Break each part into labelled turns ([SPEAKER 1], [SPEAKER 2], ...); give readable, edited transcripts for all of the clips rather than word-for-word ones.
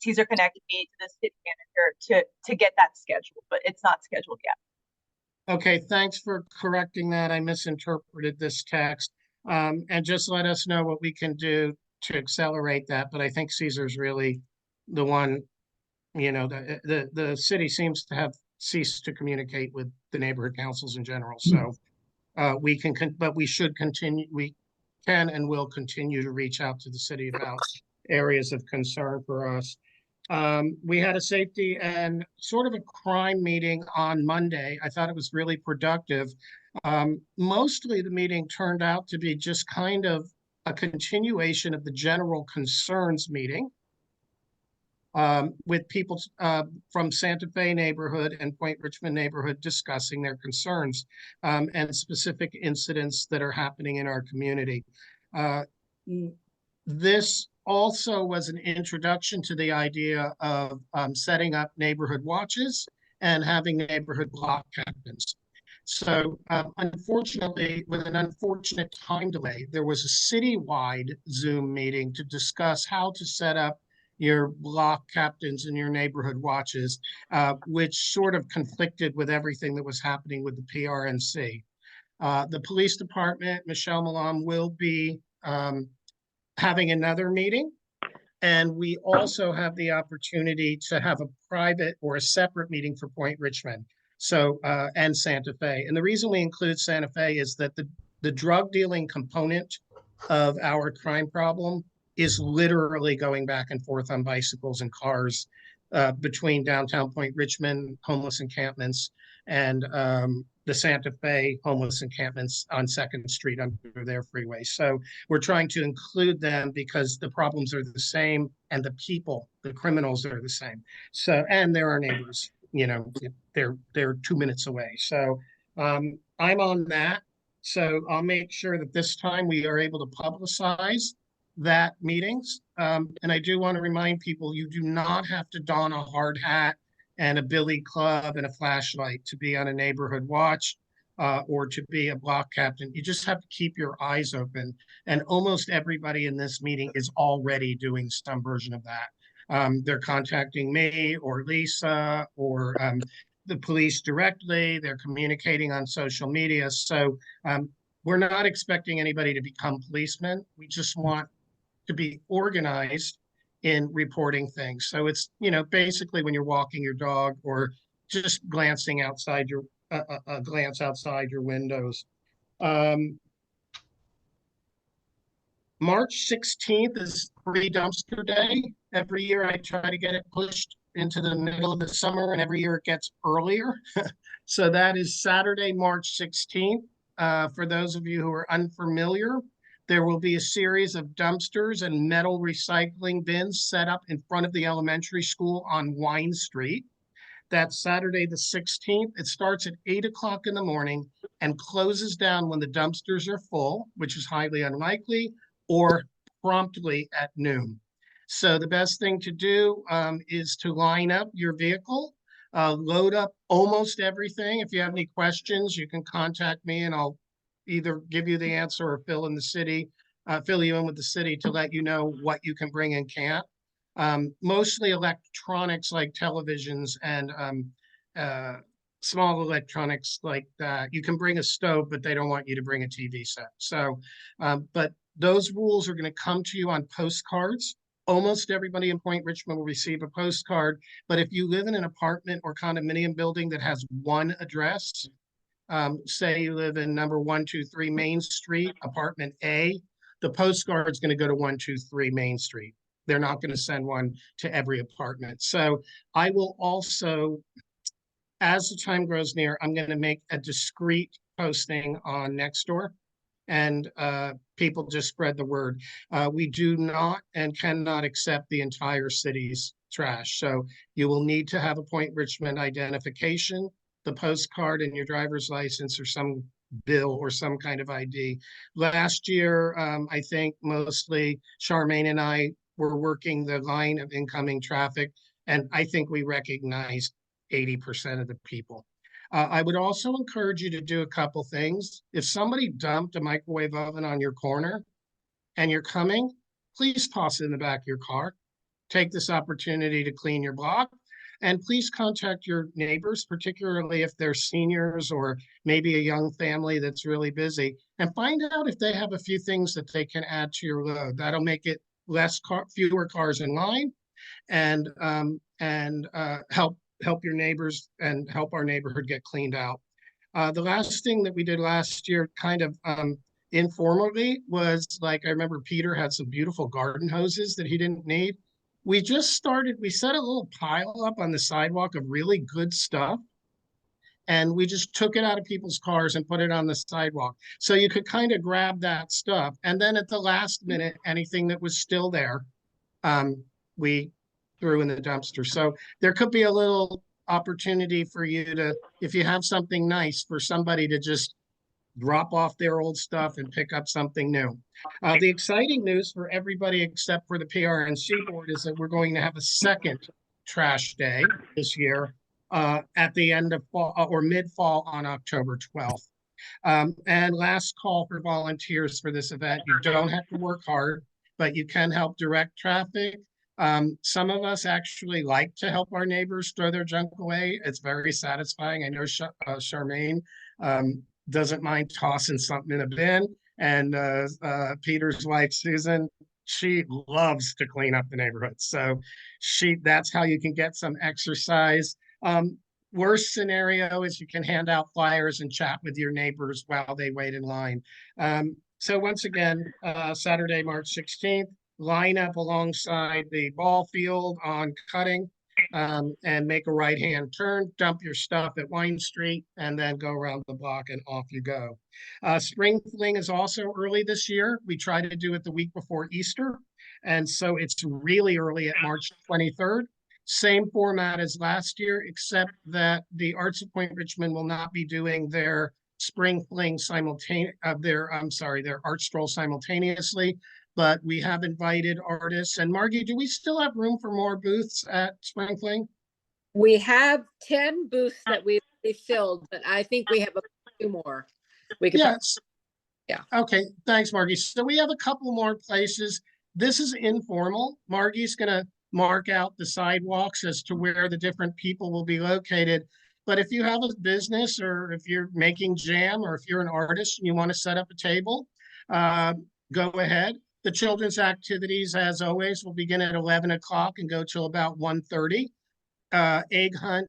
[SPEAKER 1] Teaser connected me to the city manager to get that scheduled, but it's not scheduled yet.
[SPEAKER 2] Okay, thanks for correcting that. I misinterpreted this text. And just let us know what we can do to accelerate that. But I think Caesar's really the one, the city seems to have ceased to communicate with the neighborhood councils in general. So we can, but we should continue, we can and will continue to reach out to the city about areas of concern for us. We had a safety and sort of a crime meeting on Monday. I thought it was really productive. Mostly the meeting turned out to be just kind of a continuation of the general concerns meeting with people from Santa Fe neighborhood and Point Richmond neighborhood discussing their concerns and specific incidents that are happening in our community. This also was an introduction to the idea of setting up neighborhood watches and having neighborhood block captains. So unfortunately, with an unfortunate time delay, there was a citywide Zoom meeting to discuss how to set up your block captains and your neighborhood watches, which sort of conflicted with everything that was happening with the PRNC. The police department, Michelle Malam, will be having another meeting. And we also have the opportunity to have a private or a separate meeting for Point Richmond. So, and Santa Fe. And the reason we include Santa Fe is that the drug dealing component of our crime problem is literally going back and forth on bicycles and cars between downtown Point Richmond homeless encampments and the Santa Fe homeless encampments on 2nd Street under their freeway. So we're trying to include them because the problems are the same and the people, the criminals are the same. So, and they're our neighbors, they're 2 minutes away. So I'm on that. So I'll make sure that this time we are able to publicize that meetings. And I do want to remind people, you do not have to don a hard hat and a billy club and a flashlight to be on a neighborhood watch or to be a block captain. You just have to keep your eyes open. And almost everybody in this meeting is already doing some version of that. They're contacting me or Lisa or the police directly. They're communicating on social media. So we're not expecting anybody to become policemen. We just want to be organized in reporting things. So it's, basically when you're walking your dog or just glancing outside your, glance outside your windows. March 16th is free dumpster day. Every year I try to get it pushed into the middle of the summer and every year it gets earlier. So that is Saturday, March 16th. For those of you who are unfamiliar, there will be a series of dumpsters and metal recycling bins set up in front of the elementary school on Wine Street. That's Saturday the 16th. It starts at 8 o'clock in the morning and closes down when the dumpsters are full, which is highly unlikely, or promptly at noon. So the best thing to do is to line up your vehicle, load up almost everything. If you have any questions, you can contact me and I'll either give you the answer or fill you in with the city to let you know what you can bring and can't. Mostly electronics like televisions and small electronics like that. You can bring a stove, but they don't want you to bring a TV set. So, but those rules are going to come to you on postcards. Almost everybody in Point Richmond will receive a postcard. But if you live in an apartment or condominium building that has one address, say you live in number 123 Main Street, apartment A, the postcard is going to go to 123 Main Street. They're not going to send one to every apartment. So I will also, as the time grows near, I'm going to make a discrete posting on Nextdoor and people just spread the word. We do not and cannot accept the entire city's trash. So you will need to have a Point Richmond identification, the postcard and your driver's license or some bill or some kind of ID. Last year, I think mostly Charmaine and I were working the line of incoming traffic, and I think we recognized 80% of the people. I would also encourage you to do a couple things. If somebody dumped a microwave oven on your corner and you're coming, please toss it in the back of your car. take this opportunity to clean your block. And please contact your neighbors, particularly if they're seniors or maybe a young family that's really busy, and find out if they have a few things that they can add to your load. That'll make it fewer cars in line, and help your neighbors and help our neighborhood get cleaned out. The last thing that we did last year, kind of informally, was like I remember Peter had some beautiful garden hoses that he didn't need. We set a little pile up on the sidewalk of really good stuff, and we just took it out of people's cars and put it on the sidewalk. So you could kind of grab that stuff. And then at the last minute, anything that was still there, we threw in the dumpster. So there could be a little opportunity for you to, if you have something nice, for somebody to just drop off their old stuff and pick up something new. The exciting news for everybody except for the PRNC board is that we're going to have a second trash day this year at the end of fall or mid-fall on October 12th. And last call for volunteers for this event. You don't have to work hard, but you can help direct traffic. Some of us actually like to help our neighbors throw their junk away. It's very satisfying. I know Charmaine doesn't mind tossing something in a bin. And Peter's wife, Susan, she loves to clean up the neighborhood. So that's how you can get some exercise. Worst scenario is you can hand out flyers and chat with your neighbors while they wait in line. So once again, Saturday, March 16th, line up alongside the ball field on Cutting, and make a right-hand turn, dump your stuff at Wine Street, and then go around the block and off you go. Spring Fling is also early this year. We try to do it the week before Easter, and so it's really early at March 23rd. Same format as last year, except that the Arts of Point Richmond will not be doing their Spring Fling their art stroll simultaneously, but we have invited artists. And Margie, do we still have room for more booths at Spring Fling?
[SPEAKER 3] We have 10 booths that we've filled, but I think we have a few more. We could
[SPEAKER 2] Yes.
[SPEAKER 3] Yeah.
[SPEAKER 2] Okay, thanks, Margie. So we have a couple more places. This is informal. Margie's going to mark out the sidewalks as to where the different people will be located. But if you have a business, or if you're making jam, or if you're an artist and you want to set up a table, go ahead. The children's activities, as always, will begin at 11 o'clock and go till about 1:30. Egg hunt,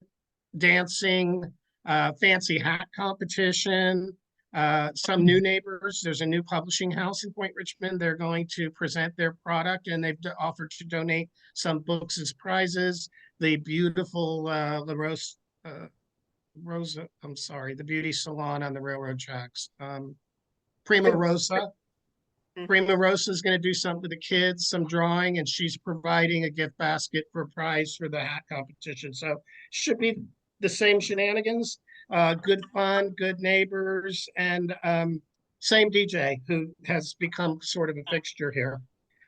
[SPEAKER 2] dancing, fancy hat competition. Some new neighbors, there's a new publishing house in Point Richmond. They're going to present their product, and they've offered to donate some books as prizes. The beautiful the beauty salon on the railroad tracks. Prima Rosa. Prima Rosa is going to do something with the kids, some drawing, and she's providing a gift basket for a prize for the hat competition. So should be the same shenanigans, good fun, good neighbors, and same DJ who has become sort of a fixture here.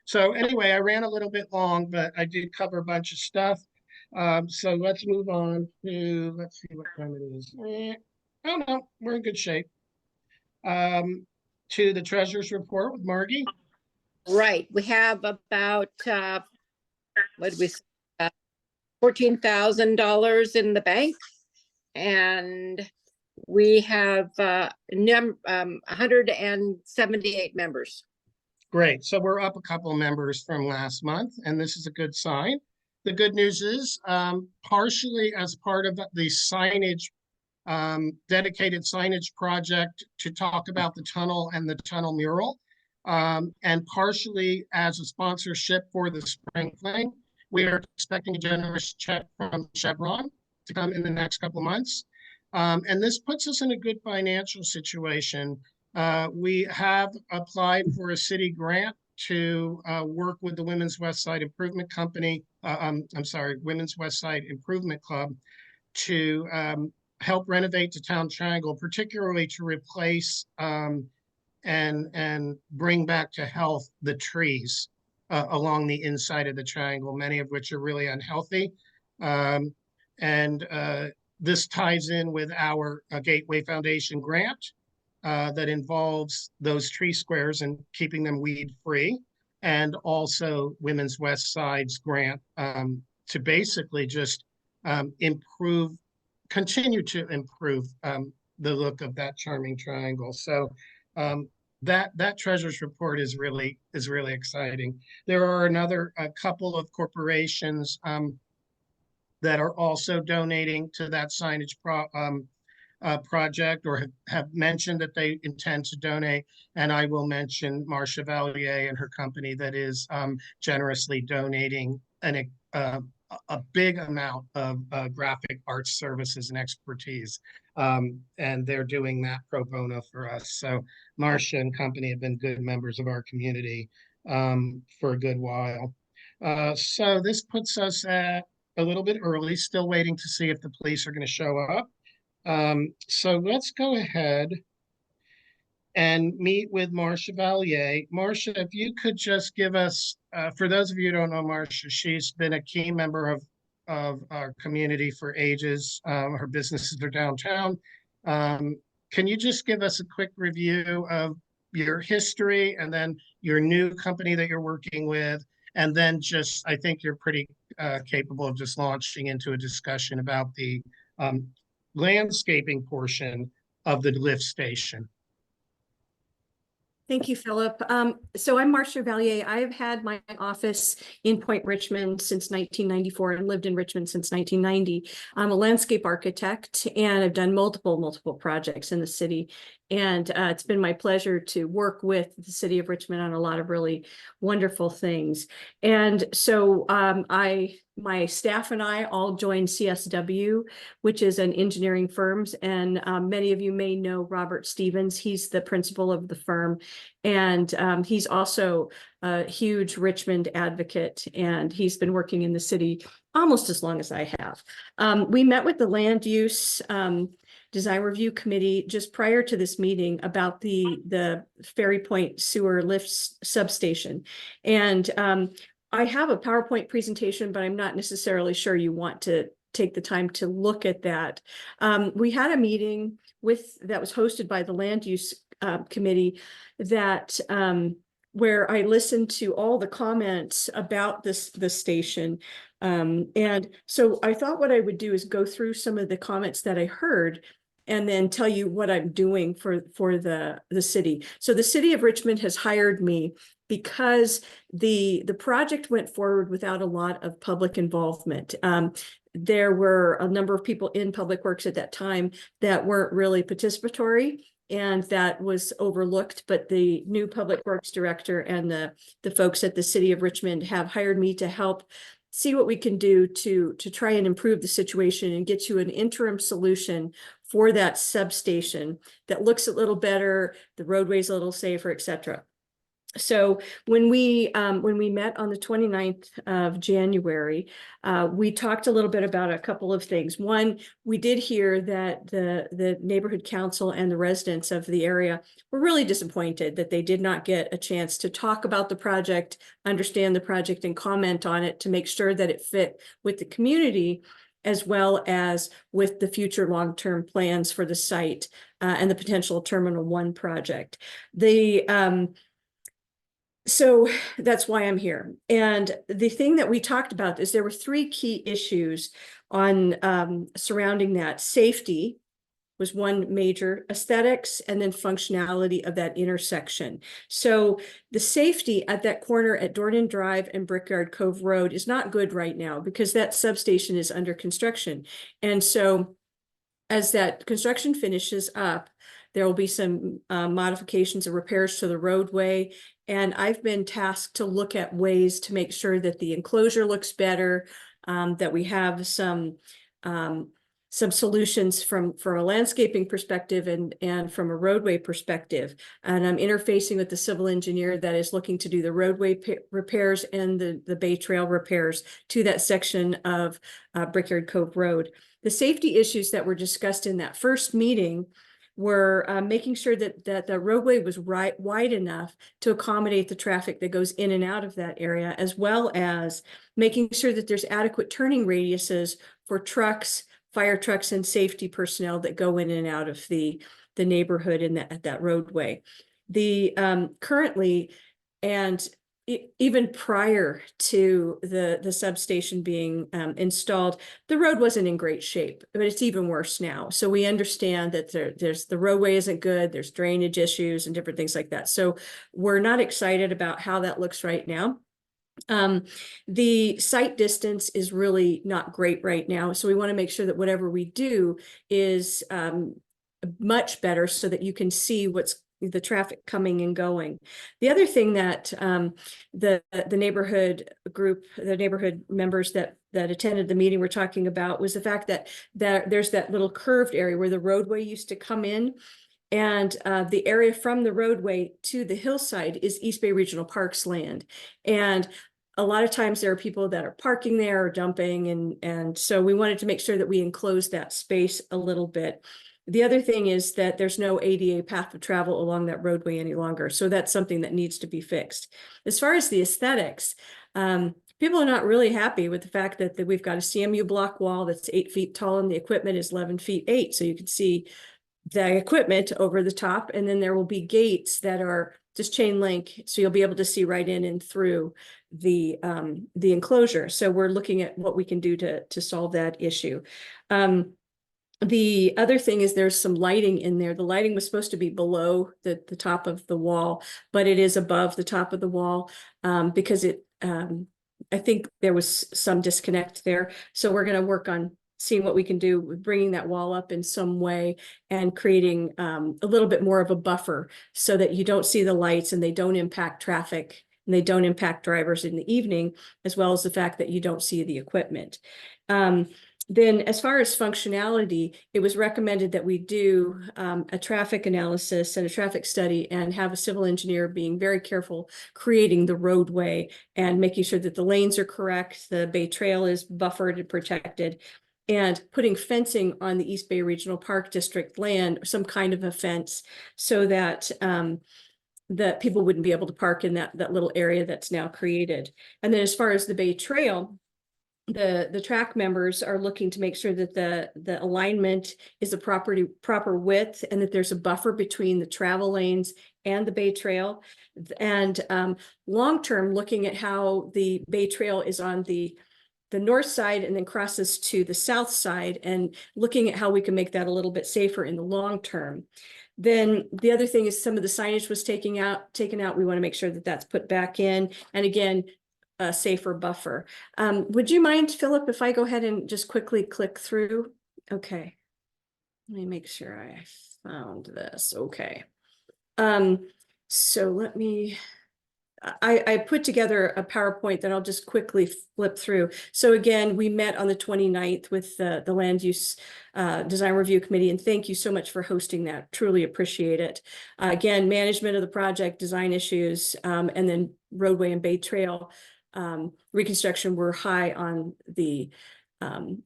[SPEAKER 2] So anyway, I ran a little bit long, but I did cover a bunch of stuff. So let's move on to, let's see what time it is. Oh no, we're in good shape. To the treasurer's report with Margie.
[SPEAKER 3] Right. We have about what did we say? $14,000 in the bank, and we have 178 members.
[SPEAKER 2] Great. So we're up a couple of members from last month, and this is a good sign. The good news is, partially as part of the signage, dedicated signage project to talk about the tunnel and the tunnel mural, and partially as a sponsorship for the Spring Fling, we are expecting a generous check from Chevron to come in the next couple of months. And this puts us in a good financial situation. We have applied for a city grant to work with the Women's West Side Improvement Company, Women's West Side Improvement Club, to help renovate the town triangle, particularly to replace and bring back to health the trees along the inside of the triangle, many of which are really unhealthy. This ties in with our Gateway Foundation grant that involves those tree squares and keeping them weed free. and also Women's West Side's grant to basically just continue to improve the look of that charming triangle. So that treasurer's report is really exciting. There are a couple of corporations that are also donating to that signage project, or have mentioned that they intend to donate. And I will mention Marcia Valier and her company that is generously donating a big amount of graphic arts services and expertise. And they're doing that pro bono for us. So Marcia and company have been good members of our community for a good while. So this puts us at a little bit early, still waiting to see if the police are going to show up. So let's go ahead and meet with Marcia Valier. Marcia, if you could just give us, for those of you who don't know Marcia, she's been a key member of our community for ages. Her businesses are downtown. Can you just give us a quick review of your history and then your new company that you're working with? And then just, I think you're pretty capable of just launching into a discussion about the landscaping portion of the lift station.
[SPEAKER 4] Thank you, Philip. So I'm Marcia Valier. I have had my office in Point Richmond since 1994 and lived in Richmond since 1990. I'm a landscape architect and I've done multiple projects in the city. And it's been my pleasure to work with the city of Richmond on a lot of really wonderful things. And so my staff and I all joined CSW, which is an engineering firm. And many of you may know Robert Stevens. He's the principal of the firm. And he's also a huge Richmond advocate. And he's been working in the city almost as long as I have. We met with the land use design review committee just prior to this meeting about the Ferry Point sewer lift substation. And I have a PowerPoint presentation, but I'm not necessarily sure you want to take the time to look at that. We had a meeting that was hosted by the land use committee that where I listened to all the comments about the station. And so I thought what I would do is go through some of the comments that I heard and then tell you what I'm doing for the city. So the city of Richmond has hired me because the project went forward without a lot of public involvement. There were a number of people in Public Works at that time that weren't really participatory, and that was overlooked. But the new Public Works director and the folks at the city of Richmond have hired me to help see what we can do to try and improve the situation and get you an interim solution for that substation that looks a little better, the roadway's a little safer, et cetera. So when we met on the 29th of January, we talked a little bit about a couple of things. One, we did hear that the neighborhood council and the residents of the area were really disappointed that they did not get a chance to talk about the project, understand the project, and comment on it to make sure that it fit with the community, as well as with the future long-term plans for the site and the potential Terminal 1 project. So that's why I'm here. And the thing that we talked about is there were three key issues on surrounding that. Safety was one major, aesthetics, and then functionality of that intersection. So the safety at that corner at Dornan Drive and Brickyard Cove Road is not good right now because that substation is under construction. And so as that construction finishes up, there will be some modifications and repairs to the roadway. And I've been tasked to look at ways to make sure that the enclosure looks better, that we have some solutions from a landscaping perspective and from a roadway perspective. And I'm interfacing with the civil engineer that is looking to do the roadway repairs and the Bay Trail repairs to that section of Brickyard Cove Road. The safety issues that were discussed in that first meeting were making sure that the roadway was wide enough to accommodate the traffic that goes in and out of that area, as well as making sure that there's adequate turning radiuses for trucks, fire trucks, and safety personnel that go in and out of the neighborhood at that roadway. Currently, and even prior to the substation being installed, the road wasn't in great shape, but it's even worse now. So we understand that there's the roadway isn't good, there's drainage issues and different things like that. So we're not excited about how that looks right now. The site distance is really not great right now. So we want to make sure that whatever we do is much better so that you can see what's the traffic coming and going. The other thing that the neighborhood group, the neighborhood members that attended the meeting were talking about was the fact that there's that little curved area where the roadway used to come in. And the area from the roadway to the hillside is East Bay Regional Parks land. And a lot of times there are people that are parking there or dumping. And so we wanted to make sure that we enclose that space a little bit. The other thing is that there's no ADA path of travel along that roadway any longer. So that's something that needs to be fixed. As far as the aesthetics, people are not really happy with the fact that we've got a CMU block wall that's 8 feet tall and the equipment is 11 feet 8. So you can see the equipment over the top, and then there will be gates that are just chain link. So you'll be able to see right in and through the enclosure. So we're looking at what we can do to solve that issue. The other thing is there's some lighting in there. The lighting was supposed to be below the top of the wall, but it is above the top of the wall because I think there was some disconnect there. So we're going to work on seeing what we can do with bringing that wall up in some way and creating a little bit more of a buffer so that you don't see the lights and they don't impact traffic and they don't impact drivers in the evening, as well as the fact that you don't see the equipment. Then as far as functionality, it was recommended that we do a traffic analysis and a traffic study and have a civil engineer being very careful creating the roadway and making sure that the lanes are correct, the Bay Trail is buffered and protected, and putting fencing on the East Bay Regional Park District land, some kind of a fence, so that that people wouldn't be able to park in that little area that's now created. And then as far as the Bay Trail, the track members are looking to make sure that the alignment is a proper width and that there's a buffer between the travel lanes and the Bay Trail. And long-term, looking at how the Bay Trail is on the north side and then crosses to the south side and looking at how we can make that a little bit safer in the long term. Then the other thing is some of the signage was taken out. We want to make sure that that's put back in. And again, a safer buffer. Would you mind, Philip, if I go ahead and just quickly click through? Okay. Let me make sure I found this. Okay. So let me, I put together a PowerPoint that I'll just quickly flip through. So again, we met on the 29th with the Land Use Design Review Committee, and thank you so much for hosting that. Truly appreciate it. Again, management of the project, design issues, and then roadway and Bay Trail reconstruction were high on the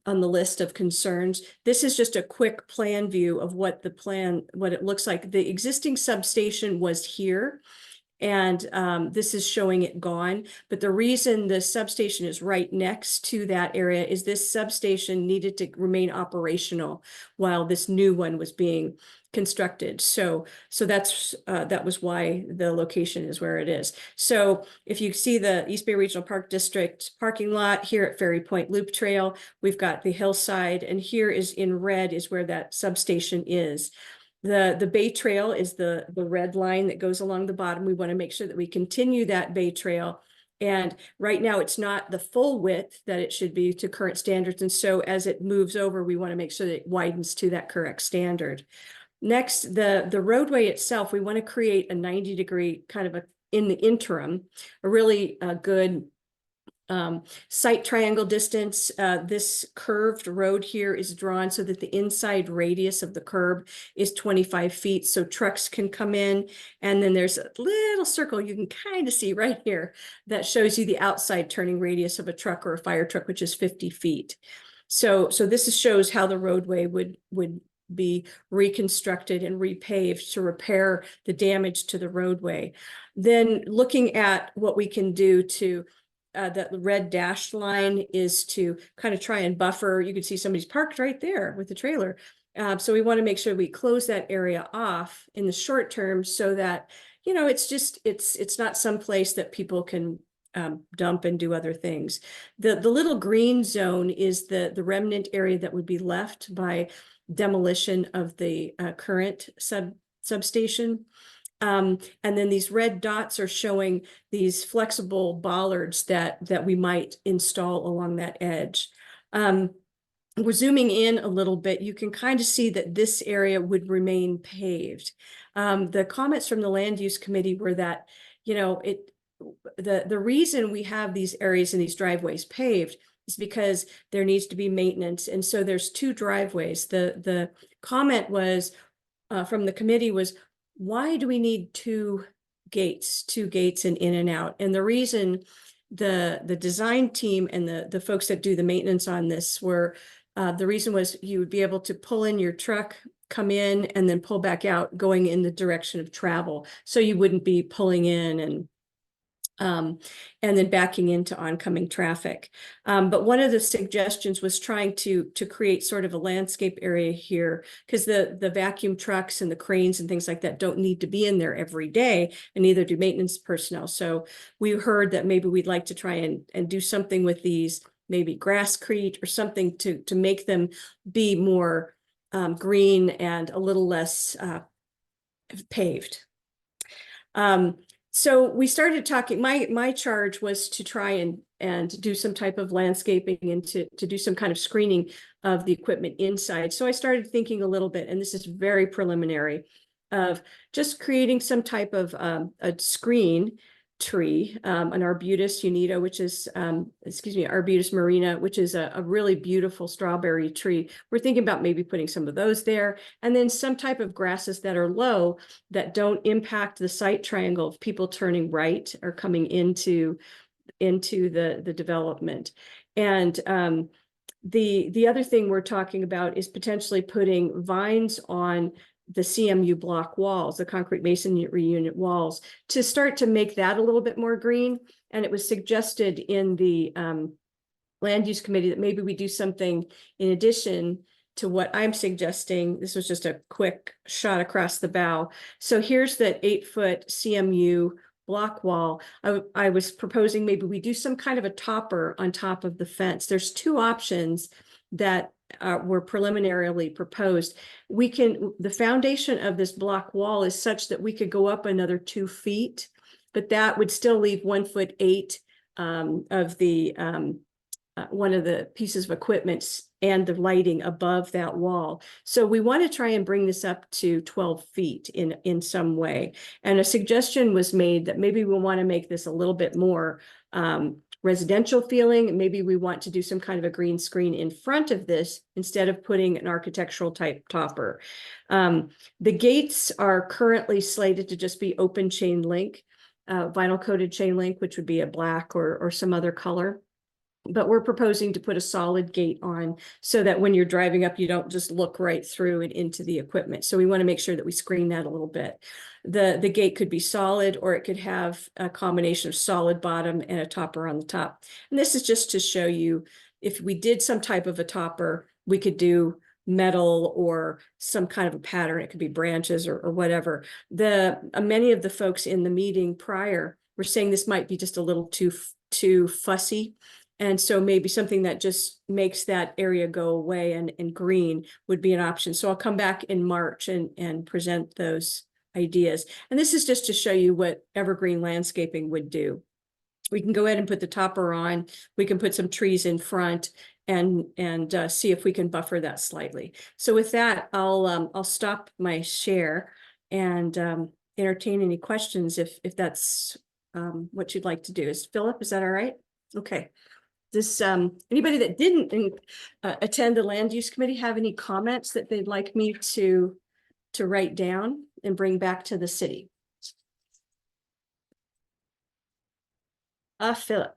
[SPEAKER 4] list of concerns. This is just a quick plan view of what it looks like. The existing substation was here, and this is showing it gone. But the reason the substation is right next to that area is this substation needed to remain operational while this new one was being constructed. So that's that was why the location is where it is. So if you see the East Bay Regional Park District parking lot here at Ferry Point Loop Trail, we've got the hillside, and here is in red is where that substation is. The Bay Trail is the red line that goes along the bottom. We want to make sure that we continue that Bay Trail. And right now it's not the full width that it should be to current standards. And so as it moves over, we want to make sure that it widens to that correct standard. Next, the roadway itself, we want to create a 90-degree kind of in the interim, a really good site triangle distance. This curved road here is drawn so that the inside radius of the curb is 25 feet. So trucks can come in, and then there's a little circle you can kind of see right here that shows you the outside turning radius of a truck or a fire truck, which is 50 feet. So this shows how the roadway would be reconstructed and repaved to repair the damage to the roadway. Then looking at what we can do to that red dashed line is to kind of try and buffer. You can see somebody's parked right there with the trailer. So we want to make sure we close that area off in the short term so that you know, it's just, it's not some place that people can dump and do other things. The little green zone is the remnant area that would be left by demolition of the current substation. And then these red dots are showing these flexible bollards that we might install along that edge. We're zooming in a little bit. You can kind of see that this area would remain paved. The comments from the land use committee were that, you know, the reason we have these areas and these driveways paved is because there needs to be maintenance. And so there's two driveways. The comment was from the committee was, why do we need two gates and in and out? And the reason the design team and the folks that do the maintenance on this were, the reason was you would be able to pull in your truck, come in, and then pull back out going in the direction of travel. So you wouldn't be pulling in and then backing into oncoming traffic. But one of the suggestions was trying to create sort of a landscape area here, because the vacuum trucks and the cranes and things like that don't need to be in there every day, and neither do maintenance personnel. So we heard that maybe we'd like to try and do something with these, maybe grasscrete or something to make them be more green and a little less paved. So we started talking, my charge was to try and do some type of landscaping and to do some kind of screening of the equipment inside. So I started thinking a little bit, and this is very preliminary, of just creating some type of a screen tree, an Arbutus unita, which is, Arbutus marina, which is a really beautiful strawberry tree. We're thinking about maybe putting some of those there, and then some type of grasses that are low that don't impact the sight triangle of people turning right or coming into the development. And the other thing we're talking about is potentially putting vines on the CMU block walls, the concrete masonry unit walls, to start to make that a little bit more green. And it was suggested in the land use committee that maybe we do something in addition to what I'm suggesting. This was just a quick shot across the bow. So here's the 8-foot CMU block wall. I was proposing maybe we do some kind of a topper on top of the fence. There's two options that were preliminarily proposed. The foundation of this block wall is such that we could go up another 2 feet, but that would still leave 1'8" of the one of the pieces of equipment and the lighting above that wall. So we want to try and bring this up to 12 feet in some way. And a suggestion was made that maybe we want to make this a little bit more residential feeling. Maybe we want to do some kind of a green screen in front of this instead of putting an architectural type topper. The gates are currently slated to just be open chain link, vinyl coated chain link, which would be a black or some other color. But we're proposing to put a solid gate on so that when you're driving up, you don't just look right through and into the equipment. So we want to make sure that we screen that a little bit. The gate could be solid, or it could have a combination of solid bottom and a topper on the top. And this is just to show you, if we did some type of a topper, we could do metal or some kind of a pattern. It could be branches or whatever. Many of the folks in the meeting prior were saying this might be just a little too fussy. And so maybe something that just makes that area go away and green would be an option. So I'll come back in March and present those ideas. And this is just to show you what evergreen landscaping would do. We can go ahead and put the topper on. We can put some trees in front and see if we can buffer that slightly. So with that, I'll stop my share and entertain any questions if that's what you'd like to do. Philip, is that all right? Okay. Does anybody that didn't attend the land use committee have any comments that they'd like me to write down and bring back to the city? Philip.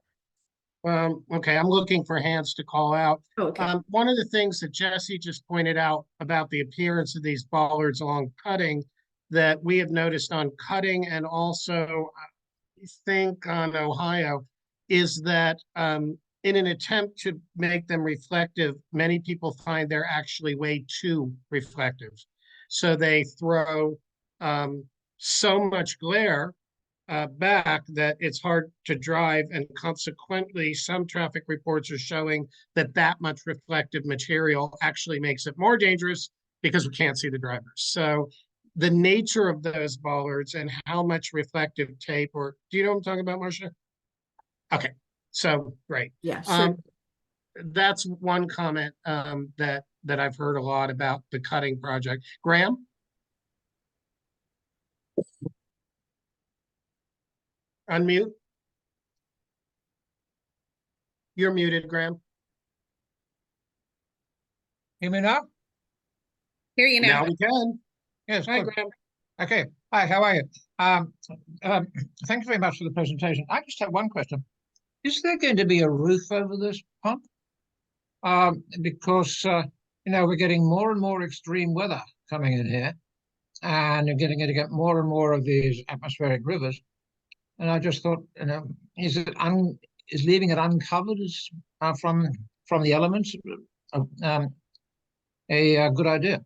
[SPEAKER 2] Okay, I'm looking for hands to call out.
[SPEAKER 4] Okay.
[SPEAKER 2] One of the things that Jesse just pointed out about the appearance of these bollards along cutting that we have noticed on cutting and also I think on Ohio is that in an attempt to make them reflective, many people find they're actually way too reflective. So they throw so much glare back that it's hard to drive, and consequently, some traffic reports are showing that that much reflective material actually makes it more dangerous because we can't see the drivers. So the nature of those bollards and how much reflective tape, or do you know what I'm talking about, Marcia? Okay, so great.
[SPEAKER 4] Yeah, sure.
[SPEAKER 2] That's one comment that I've heard a lot about the cutting project. Graham? Unmute. You're muted, Graham.
[SPEAKER 5] Hear me now?
[SPEAKER 6] Hear you now.
[SPEAKER 2] Now we can.
[SPEAKER 5] Yes,
[SPEAKER 2] Hi,
[SPEAKER 5] good.
[SPEAKER 2] Graham.
[SPEAKER 5] Okay. Hi, how are you? Thank you very much for the presentation. I just have one question. Is there going to be a roof over this pump? Because, we're getting more and more extreme weather coming in here, and you're going to get more and more of these atmospheric rivers. And I just thought, is leaving it uncovered from the elements a good idea?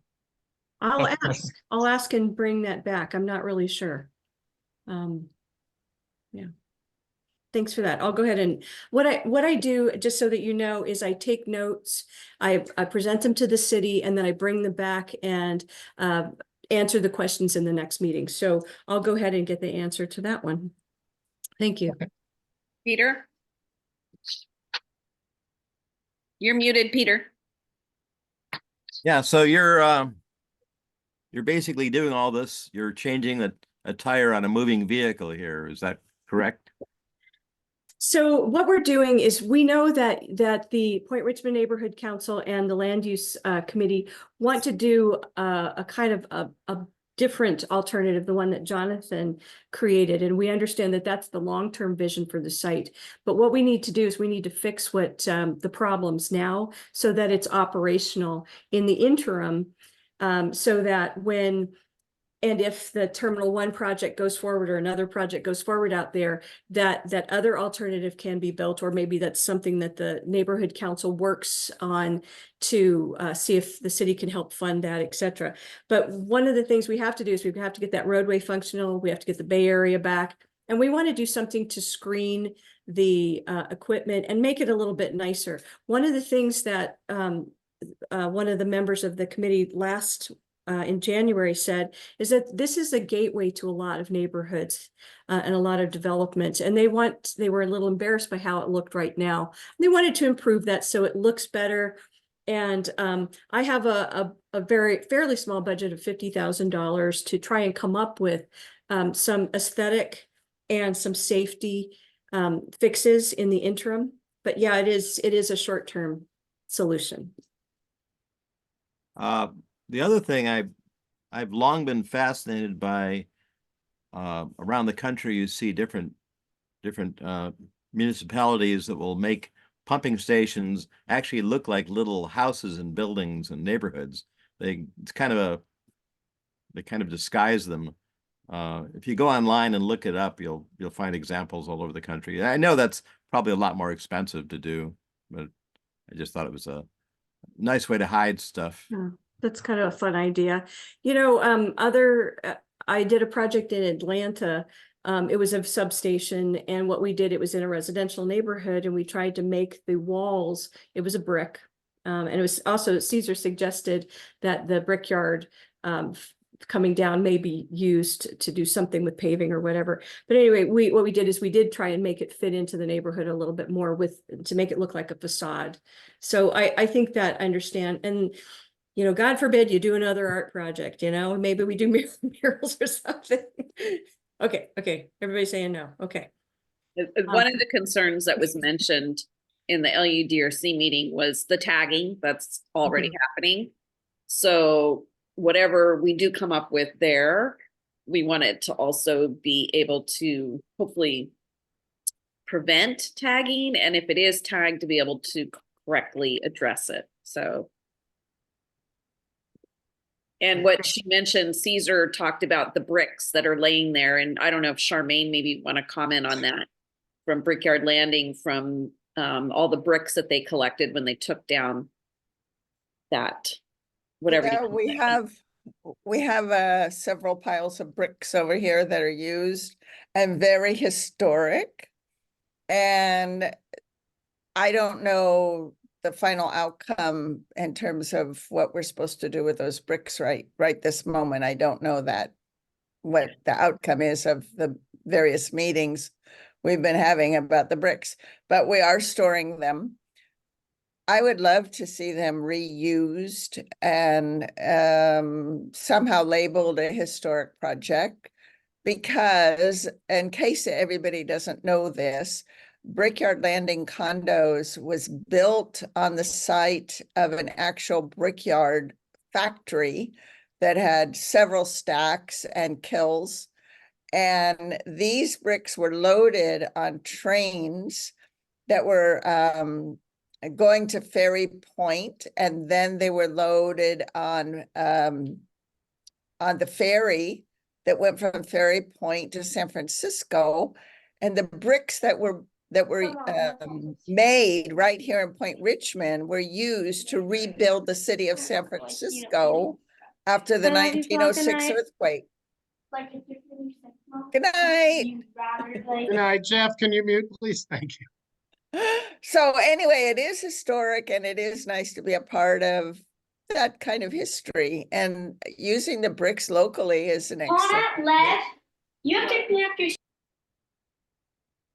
[SPEAKER 4] I'll ask and bring that back. I'm not really sure. Yeah. Thanks for that. I'll go ahead and what I do, just so that you know, is I take notes, I present them to the city, and then I bring them back and answer the questions in the next meeting. So I'll go ahead and get the answer to that one. Thank you.
[SPEAKER 6] Peter? You're muted, Peter.
[SPEAKER 7] Yeah, so you're basically doing all this. You're changing a tire on a moving vehicle here. Is that correct?
[SPEAKER 4] So what we're doing is we know that the Point Richmond Neighborhood Council and the Land Use Committee want to do a kind of a different alternative, the one that Jonathan created. And we understand that that's the long-term vision for the site. But what we need to do is we need to fix what the problems now so that it's operational in the interim, so that if the Terminal 1 project goes forward or another project goes forward out there, that other alternative can be built, or maybe that's something that the neighborhood council works on to see if the city can help fund that, et cetera. But one of the things we have to do is we have to get that roadway functional. We have to get the Bay Area back. And we want to do something to screen the equipment and make it a little bit nicer. One of the things that one of the members of the committee in January said is that this is a gateway to a lot of neighborhoods and a lot of development, and they were a little embarrassed by how it looked right now. They wanted to improve that so it looks better. And I have a fairly small budget of $50,000 to try and come up with some aesthetic and some safety fixes in the interim. But yeah, it is a short-term solution.
[SPEAKER 7] The other thing I've long been fascinated by, around the country, you see different municipalities that will make pumping stations actually look like little houses and buildings and neighborhoods. They kind of disguise them. If you go online and look it up, you'll find examples all over the country. I know that's probably a lot more expensive to do, but I just thought it was a nice way to hide stuff.
[SPEAKER 4] Yeah. That's kind of a fun idea. I did a project in Atlanta. It was a substation, and what we did, it was in a residential neighborhood, and we tried to make the walls, it was a brick. And it was also, Caesar suggested that the brickyard coming down may be used to do something with paving or whatever. But anyway, what we did is we did try and make it fit into the neighborhood a little bit more to make it look like a facade. So I think that I understand. And God forbid you do another art project, maybe we do murals or something. Okay. Everybody's saying no. Okay.
[SPEAKER 6] One of the concerns that was mentioned in the LUDRC meeting was the tagging that's already happening. So whatever we do come up with there, we want it to also be able to hopefully prevent tagging. And if it is tagged, to be able to correctly address it. So. And what she mentioned, Caesar talked about the bricks that are laying there. And I don't know if Charmaine maybe want to comment on that from Brickyard Landing, from all the bricks that they collected when they took down that, whatever.
[SPEAKER 8] Yeah, we have we have several piles of bricks over here that are used and very historic. And I don't know the final outcome in terms of what we're supposed to do with those bricks right this moment. I don't know that, what the outcome is of the various meetings we've been having about the bricks, but we are storing them. I would love to see them reused and somehow labeled a historic project, because in case everybody doesn't know this, Brickyard Landing Condos was built on the site of an actual brickyard factory that had several stacks and kilns. And these bricks were loaded on trains that were going to Ferry Point, and then they were loaded on the ferry that went from Ferry Point to San Francisco. And the bricks that were made right here in Point Richmond were used to rebuild the city of San Francisco after the 1906 earthquake. Good night.
[SPEAKER 2] Good night, Jeff. Can you mute, please? Thank you.
[SPEAKER 8] So anyway, it is historic, and it is nice to be a part of that kind of history, and using the bricks locally is an excellent.
[SPEAKER 9] You have to connect your.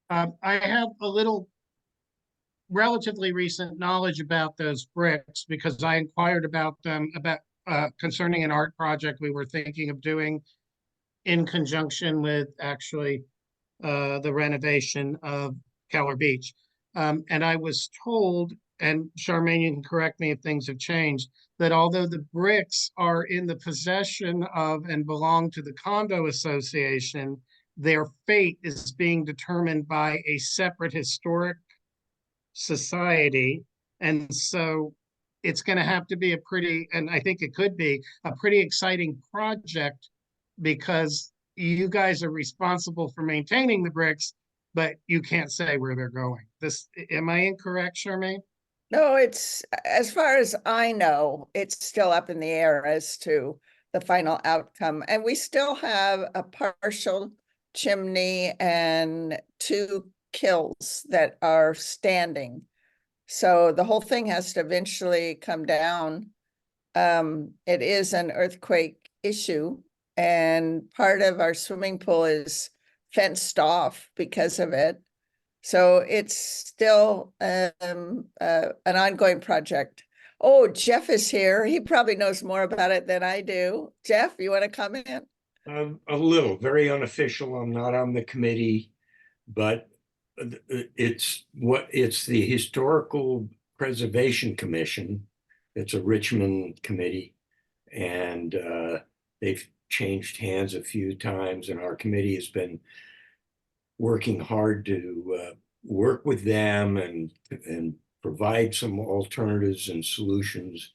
[SPEAKER 2] I have a little relatively recent knowledge about those bricks because I inquired about them concerning an art project we were thinking of doing in conjunction with actually the renovation of Keller Beach. And I was told, and Charmaine, you can correct me if things have changed, that although the bricks are in the possession of and belong to the condo association, their fate is being determined by a separate historic society. And so it's going to have to be a pretty, and I think it could be a pretty exciting project, because you guys are responsible for maintaining the bricks, but you can't say where they're going. Am I incorrect, Charmaine?
[SPEAKER 8] No, it's, as far as I know, it's still up in the air as to the final outcome. And we still have a partial chimney and 2 kilns that are standing. So the whole thing has to eventually come down. It is an earthquake issue, and part of our swimming pool is fenced off because of it. So it's still an ongoing project. Oh, Jeff is here. He probably knows more about it than I do. Jeff, you want to comment?
[SPEAKER 10] A little, very unofficial. I'm not on the committee, but it's the Historical Preservation Commission. It's a Richmond committee, and they've changed hands a few times, and our committee has been working hard to work with them and provide some alternatives and solutions.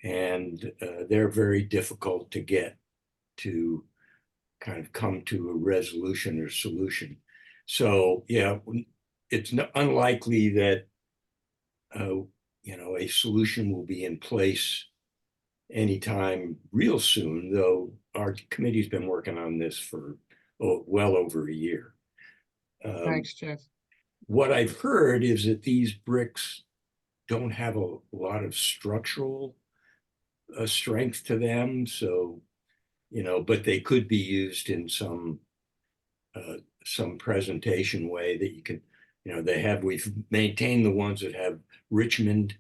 [SPEAKER 10] And they're very difficult to get to kind of come to a resolution or solution. So yeah, it's unlikely that a solution will be in place anytime real soon, though our committee's been working on this for well over a year.
[SPEAKER 2] Thanks, Jeff.
[SPEAKER 10] What I've heard is that these bricks don't have a lot of structural strength to them, so but they could be used in some presentation way that you can, we've maintained the ones that have Richmond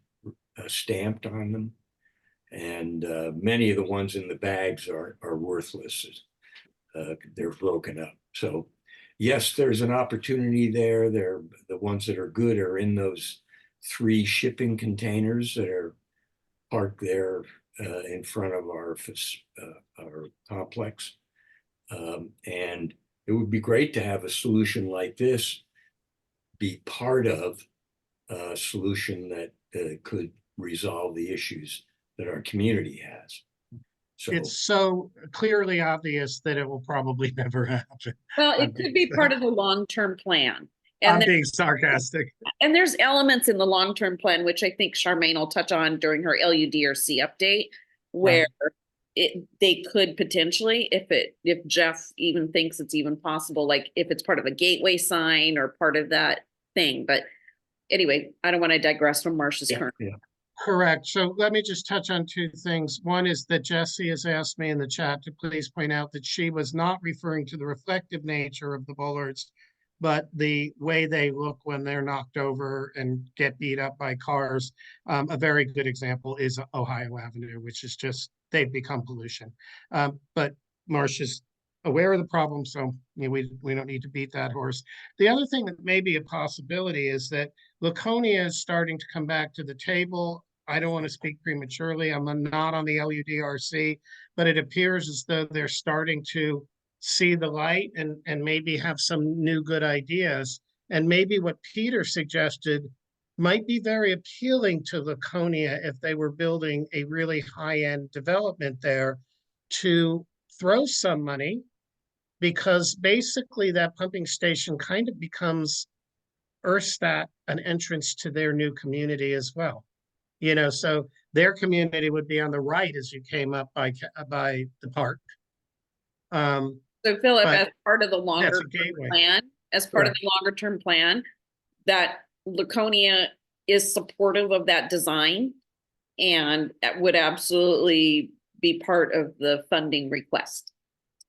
[SPEAKER 10] stamped on them, and many of the ones in the bags are worthless. They're broken up. So yes, there's an opportunity there. The ones that are good are in those 3 shipping containers that are parked there in front of our complex. And it would be great to have a solution like this be part of a solution that could resolve the issues that our community has. So
[SPEAKER 2] It's so clearly obvious that it will probably never happen.
[SPEAKER 6] Well, it could be part of the long-term plan.
[SPEAKER 2] I'm
[SPEAKER 6] And
[SPEAKER 2] being sarcastic.
[SPEAKER 6] And there's elements in the long-term plan, which I think Charmaine will touch on during her LUDRC update, where they could potentially, if Jeff even thinks it's even possible, like if it's part of a gateway sign or part of that thing. But anyway, I don't want to digress from Marcia's current.
[SPEAKER 10] Yeah.
[SPEAKER 2] Correct. So let me just touch on two things. One is that Jessie has asked me in the chat to please point out that she was not referring to the reflective nature of the bollards, but the way they look when they're knocked over and get beat up by cars. A very good example is Ohio Avenue, which is just, they've become pollution. But Marcia's aware of the problem, so we don't need to beat that horse. The other thing that may be a possibility is that Laconia is starting to come back to the table. I don't want to speak prematurely. I'm not on the LUDRC, but it appears as though they're starting to see the light and maybe have some new good ideas. And maybe what Peter suggested might be very appealing to Laconia if they were building a really high-end development there, to throw some money, because basically that pumping station kind of becomes Erstat, an entrance to their new community as well. You know, so their community would be on the right as you came up by the park.
[SPEAKER 6] So Philip,
[SPEAKER 2] But
[SPEAKER 6] as part of the
[SPEAKER 2] that's
[SPEAKER 6] longer
[SPEAKER 2] a gateway.
[SPEAKER 6] plan, as part of
[SPEAKER 2] Correct.
[SPEAKER 6] the longer term plan, that Laconia is supportive of that design and that would absolutely be part of the funding request.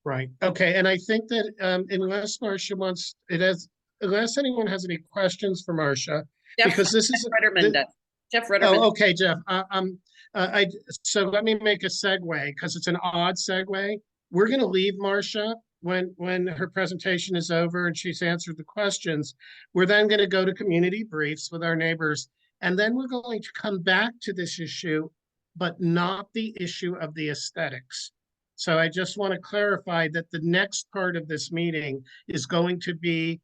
[SPEAKER 2] Right. Okay. And I think that unless Marcia wants, unless anyone has any questions for Marcia, because this is
[SPEAKER 6] Rudderman does. Jeff Rudderman.
[SPEAKER 2] Oh, okay, Jeff. So let me make a segue, because it's an odd segue. We're going to leave Marcia when her presentation is over and she's answered the questions. We're then going to go to community briefs with our neighbors, and then we're going to come back to this issue, but not the issue of the aesthetics. So I just want to clarify that the next part of this meeting is going to be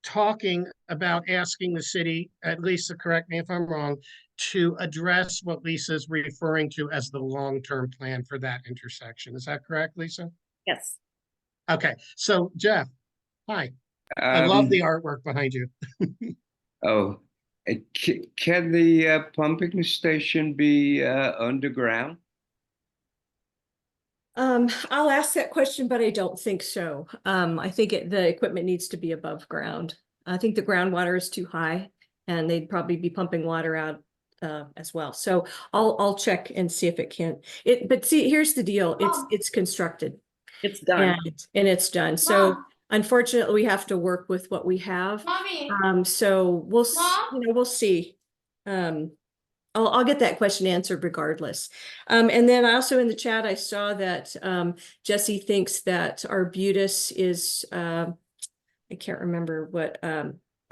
[SPEAKER 2] talking about asking the city, at Lisa, correct me if I'm wrong, to address what Lisa's referring to as the long-term plan for that intersection. Is that correct, Lisa?
[SPEAKER 6] Yes.
[SPEAKER 2] Okay, so Jeff, hi. I love the artwork behind you.
[SPEAKER 11] Can the pumping station be underground?
[SPEAKER 4] I'll ask that question, but I don't think so. I think the equipment needs to be above ground. I think the groundwater is too high, and they'd probably be pumping water out as well. So I'll check and see if it can. But see, here's the deal: it's constructed.
[SPEAKER 6] It's done.
[SPEAKER 4] And it's done. So unfortunately, we have to work with what we have. So we'll see. I'll get that question answered regardless. And then also in the chat, I saw that Jessie thinks that Arbutus is, I can't remember what,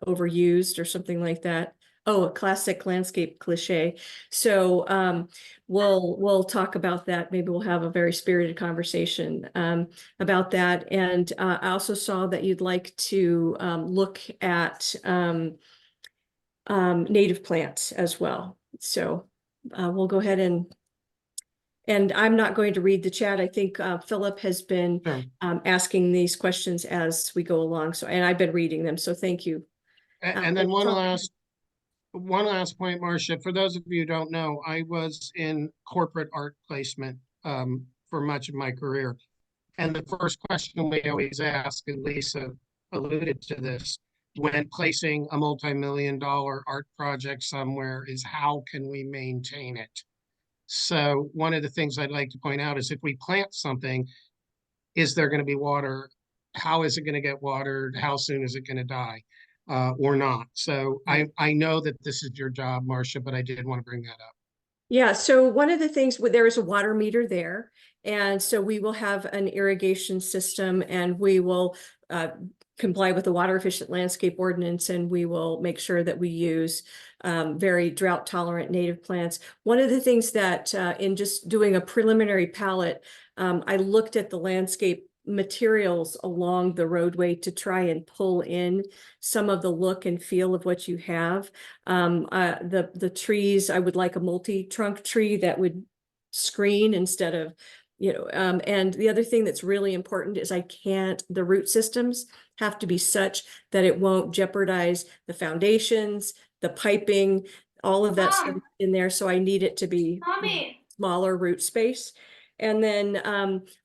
[SPEAKER 4] overused or something like that. Oh, a classic landscape cliche. So we'll talk about that. Maybe we'll have a very spirited conversation about that. And I also saw that you'd like to look at native plants as well. So we'll go ahead and I'm not going to read the chat. I think Philip has been asking these questions as we go along. So, and I've been reading them. So thank you.
[SPEAKER 2] And then one last point, Marcia. For those of you who don't know, I was in corporate art placement for much of my career. And the first question we always ask, and Lisa alluded to this, when placing a multi-million-dollar art project somewhere, is how can we maintain it? So one of the things I'd like to point out is if we plant something, is there going to be water? How is it going to get watered? How soon is it going to die or not? So I know that this is your job, Marcia, but I did want to bring that up.
[SPEAKER 4] Yeah, so one of the things, there is a water meter there. And so we will have an irrigation system, and we will comply with the water efficient landscape ordinance, and we will make sure that we use very drought tolerant native plants. One of the things that in just doing a preliminary palette, I looked at the landscape materials along the roadway to try and pull in some of the look and feel of what you have. The trees, I would like a multi-trunk tree that would screen instead of, and the other thing that's really important is the root systems have to be such that it won't jeopardize the foundations, the piping, all of that stuff in there. So I need it to be smaller root space. And then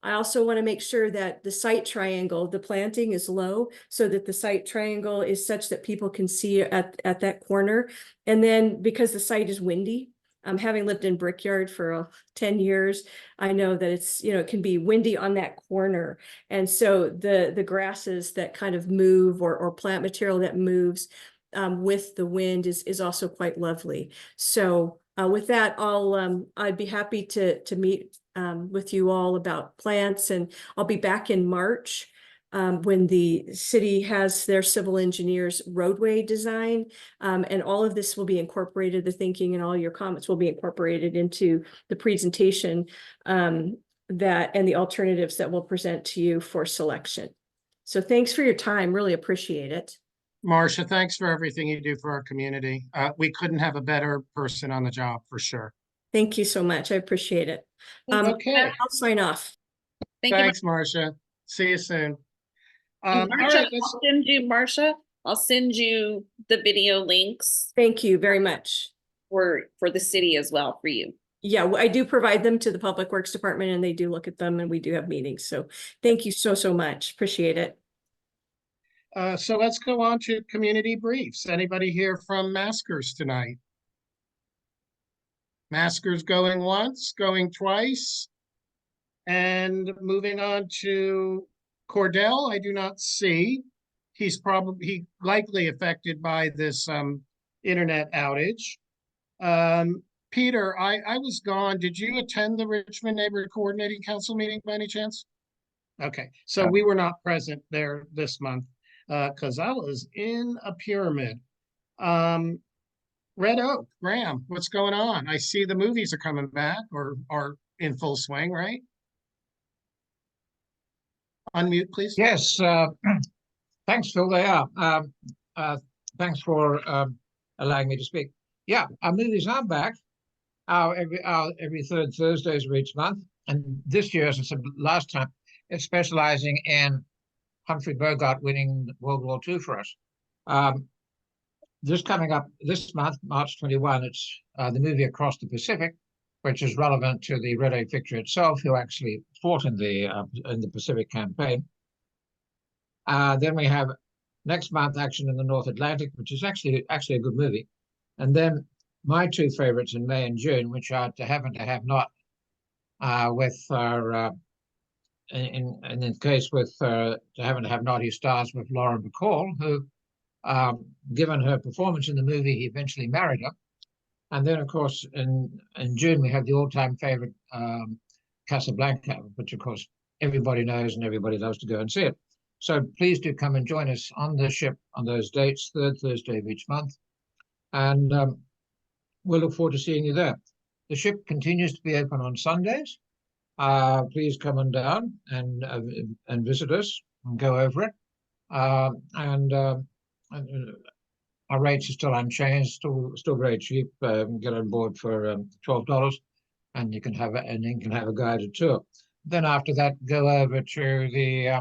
[SPEAKER 4] I also want to make sure that the site triangle, the planting is low so that the site triangle is such that people can see at that corner. And then because the site is windy, having lived in Brickyard for 10 years, I know that it's, it can be windy on that corner. And so the grasses that kind of move or plant material that moves with the wind is also quite lovely. So with that, I'd be happy to meet with you all about plants, and I'll be back in March when the city has their civil engineers roadway design, and all of this will be incorporated, the thinking and all your comments will be incorporated into the presentation and the alternatives that we'll present to you for selection. So thanks for your time, really appreciate it.
[SPEAKER 2] Marcia, thanks for everything you do for our community. We couldn't have a better person on the job for sure.
[SPEAKER 4] Thank you so much, I appreciate it.
[SPEAKER 2] Okay.
[SPEAKER 4] I'll sign off.
[SPEAKER 2] Thanks, Marcia. See you soon. All
[SPEAKER 6] Marcia,
[SPEAKER 2] right,
[SPEAKER 6] I'll send you, Marcia, I'll send you the video links
[SPEAKER 4] Thank you very much.
[SPEAKER 6] for the city as well for you.
[SPEAKER 4] Yeah, I do provide them to the Public Works Department and they do look at them and we do have meetings. So thank you so much. Appreciate it.
[SPEAKER 2] so let's go on to community briefs. Anybody here from Maskers tonight? Maskers going once, going twice. And moving on to Cordell, I do not see. He likely affected by this internet outage. Peter, I was gone. Did you attend the Richmond Neighborhood Coordinating Council meeting by any chance? Okay, so we were not present there this month because I was in a pyramid. Red Oak, Graham, what's going on? I see the movies are coming back or are in full swing, right? Unmute, please.
[SPEAKER 5] Yes, thanks, Phil. They are. Thanks for allowing me to speak. Yeah, our movies are back. Every third Thursdays of each month, and this year, as I said last time, it's specializing in Humphrey Bogart winning World War II for us. This coming up this month, March 21, it's the movie Across the Pacific, which is relevant to the Red Oak victory itself, who actually fought in the Pacific campaign. Then we have next month Action in the North Atlantic, which is actually a good movie. And then my two favorites in May and June, which are To Have and To Have Not, with our in the case with To Have and To Have Not, he stars with Lauren Bacall, who, given her performance in the movie, he eventually married her. And then, of course, in June, we have the all-time favorite, Casablanca, which, of course, everybody knows and everybody loves to go and see it. So please do come and join us on the ship on those dates, third Thursday of each month. And we'll look forward to seeing you there. The ship continues to be open on Sundays. Please come on down and visit us and go over it. Our rates are still unchanged, still very cheap. Get on board for $12, and you can have a guided tour. Then after that, go over to the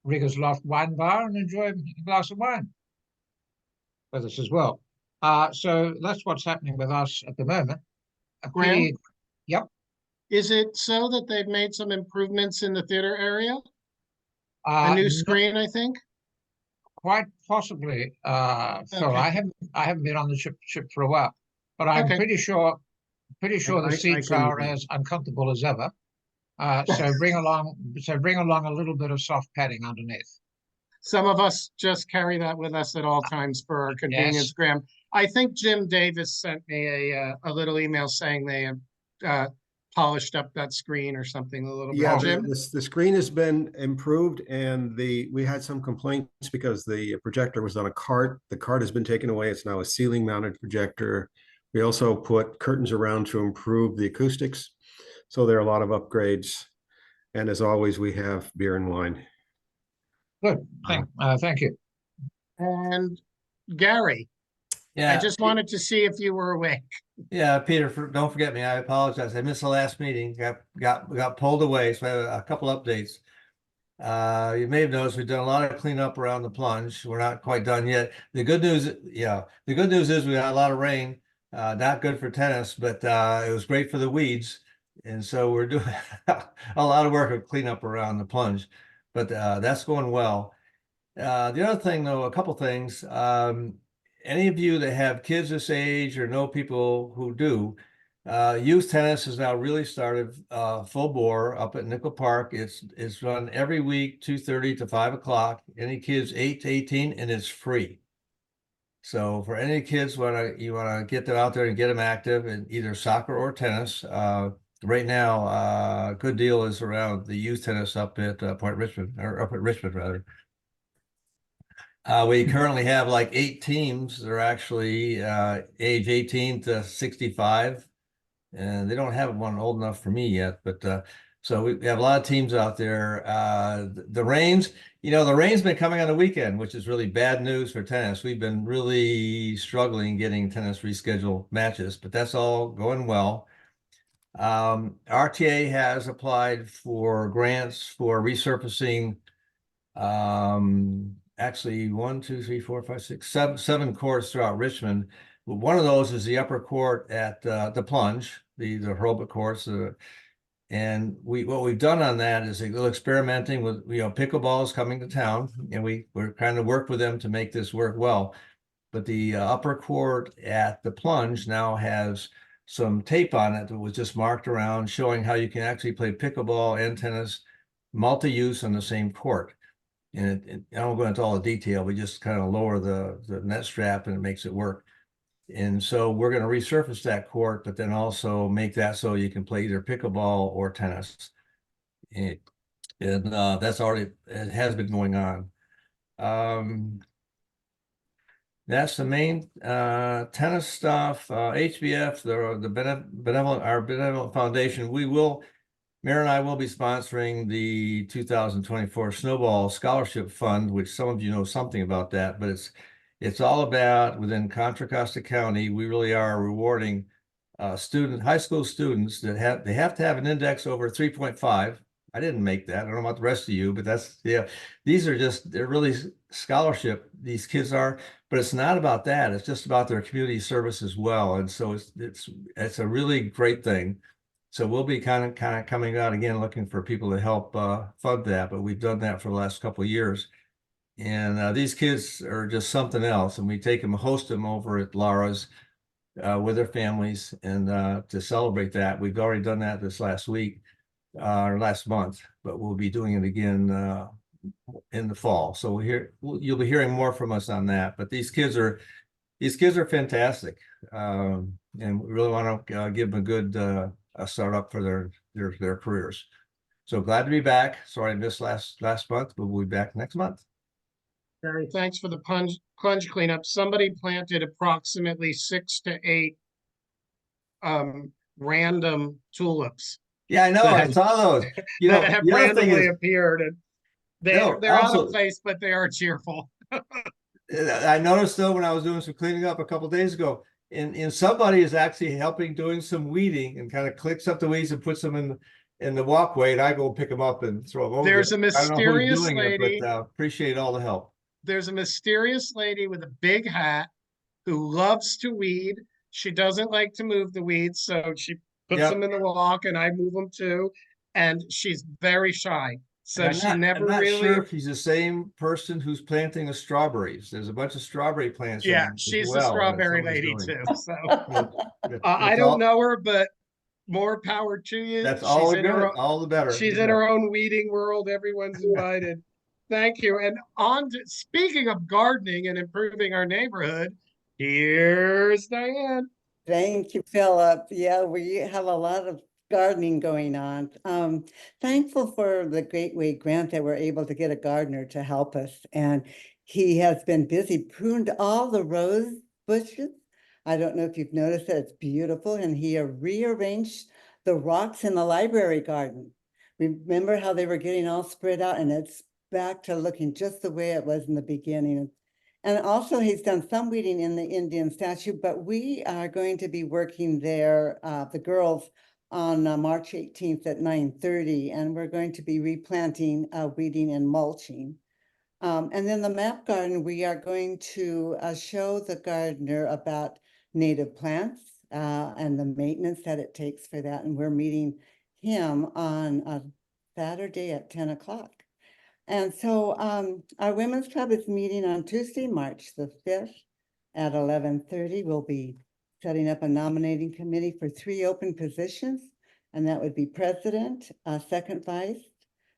[SPEAKER 5] Riggers Loft Wine Bar and enjoy a glass of wine with us as well. So that's what's happening with us at the moment.
[SPEAKER 2] Graham?
[SPEAKER 5] Yep.
[SPEAKER 2] Is it so that they've made some improvements in the theater area? A new screen, I think.
[SPEAKER 5] Quite possibly, Phil.
[SPEAKER 2] Okay.
[SPEAKER 5] I haven't been on the ship for a while, but I'm
[SPEAKER 2] Okay.
[SPEAKER 5] pretty sure the seats are as uncomfortable as ever. So bring along a little bit of soft padding underneath.
[SPEAKER 2] Some of us just carry that with us at all times for our convenience,
[SPEAKER 5] Yes.
[SPEAKER 2] Graham. I think Jim Davis sent me a little email saying they have polished up that screen or something a little
[SPEAKER 12] Yeah,
[SPEAKER 2] bit. Jim?
[SPEAKER 12] the screen has been improved, and we had some complaints because the projector was on a cart. The cart has been taken away. It's now a ceiling mounted projector. We also put curtains around to improve the acoustics. So there are a lot of upgrades. And as always, we have beer and wine.
[SPEAKER 5] Good. Thank you.
[SPEAKER 2] And Gary,
[SPEAKER 13] Yeah,
[SPEAKER 2] I just wanted to see if you were awake.
[SPEAKER 13] yeah, Peter, don't forget me. I apologize. I missed the last meeting. Got pulled away, so I have a couple updates. You may have noticed we've done a lot of cleanup around the plunge. We're not quite done yet. The good news is we got a lot of rain. Not good for tennis, but it was great for the weeds. And so we're doing a lot of work of cleanup around the plunge, but that's going well. The other thing, though, a couple things. Any of you that have kids this age or know people who do, youth tennis has now really started full bore up at Nickel Park. It's run every week, 2:30 to 5 o'clock. Any kids 8 to 18, and it's free. So for any kids you wanna get them out there and get them active in either soccer or tennis, right now, a good deal is around the youth tennis up at Point Richmond, or up at Richmond rather. We currently have like 8 teams that are actually age 18 to 65, and they don't have one old enough for me yet. But so we have a lot of teams out there. The rain's been coming on the weekend, which is really bad news for tennis. We've been really struggling getting tennis rescheduled matches, but that's all going well. RTA has applied for grants for resurfacing actually 1, 2, 3, 4, 5, 6, 7 courts throughout Richmond. One of those is the upper court at the plunge, the Hurlbut courts. And what we've done on that is a little experimenting with, pickleball is coming to town, and we're trying to work with them to make this work well. But the upper court at the plunge now has some tape on it that was just marked around, showing how you can actually play pickleball and tennis multi-use on the same court. And I won't go into all the detail. We just kind of lower the net strap and it makes it work. And so we're going to resurface that court, but then also make that so you can play either pickleball or tennis. And that's it has been going on. That's the main tennis stuff. HBF, our benevolent foundation, Mayor and I will be sponsoring the 2024 Snowball Scholarship Fund, which some of you know something about that, but it's all about within Contra Costa County. We really are rewarding high school students that have to have an index over 3.5. I didn't make that. I don't know about the rest of you, but they're really scholarship. These kids are, but it's not about that. It's just about their community service as well. And so it's a really great thing. So we'll be kind of coming out again, looking for people to help fund that, but we've done that for the last couple of years. And these kids are just something else. And we host them over at Lara's with their families and to celebrate that. We've already done that this last week or last month, but we'll be doing it again in the fall. So you'll be hearing more from us on that. But these kids are fantastic, and we really want to give them a good start up for their careers. So glad to be back. Sorry I missed last month, but we'll be back next month.
[SPEAKER 2] Barry, thanks for the plunge cleanup. Somebody planted approximately 6 to 8 random tulips.
[SPEAKER 13] Yeah, I know. I saw those.
[SPEAKER 2] That have randomly appeared, and they're out of place, but they are cheerful.
[SPEAKER 13] I noticed though when I was doing some cleaning up a couple of days ago, and somebody is actually helping doing some weeding and kind of clicks up the weeds and puts them in the walkway, and I go pick them up and throw them over.
[SPEAKER 2] There's a mysterious lady.
[SPEAKER 13] But appreciate all the help.
[SPEAKER 2] There's a mysterious lady with a big hat who loves to weed. She doesn't like to move the weeds, so she puts them in the walk, and I move them too. And she's very shy. So I'm not
[SPEAKER 13] sure if he's the same person who's planting the strawberries. There's a bunch of strawberry plants.
[SPEAKER 2] Yeah, she's the strawberry lady too. So I don't know her, but more power to you.
[SPEAKER 13] That's all the better.
[SPEAKER 2] She's in her own weeding world. Everyone's invited. Thank you. And speaking of gardening and improving our neighborhood, here's Diane.
[SPEAKER 14] Thank you, Philip. Yeah, we have a lot of gardening going on. Thankful for the Gateway grant that we're able to get a gardener to help us. And he has been busy, pruned all the rose bushes. I don't know if you've noticed that, it's beautiful. And he rearranged the rocks in the library garden. Remember how they were getting all spread out, and it's back to looking just the way it was in the beginning. And also he's done some weeding in the Indian statue, but we are going to be working there, the girls, on March 18th at 9:30, and we're going to be replanting, weeding and mulching. And then the map garden, we are going to show the gardener about native plants, and the maintenance that it takes for that. And we're meeting him on a Saturday at 10 o'clock. And so our Women's Club is meeting on Tuesday, March the 5th at 11:30. We'll be setting up a nominating committee for 3 open positions, and that would be president, second vice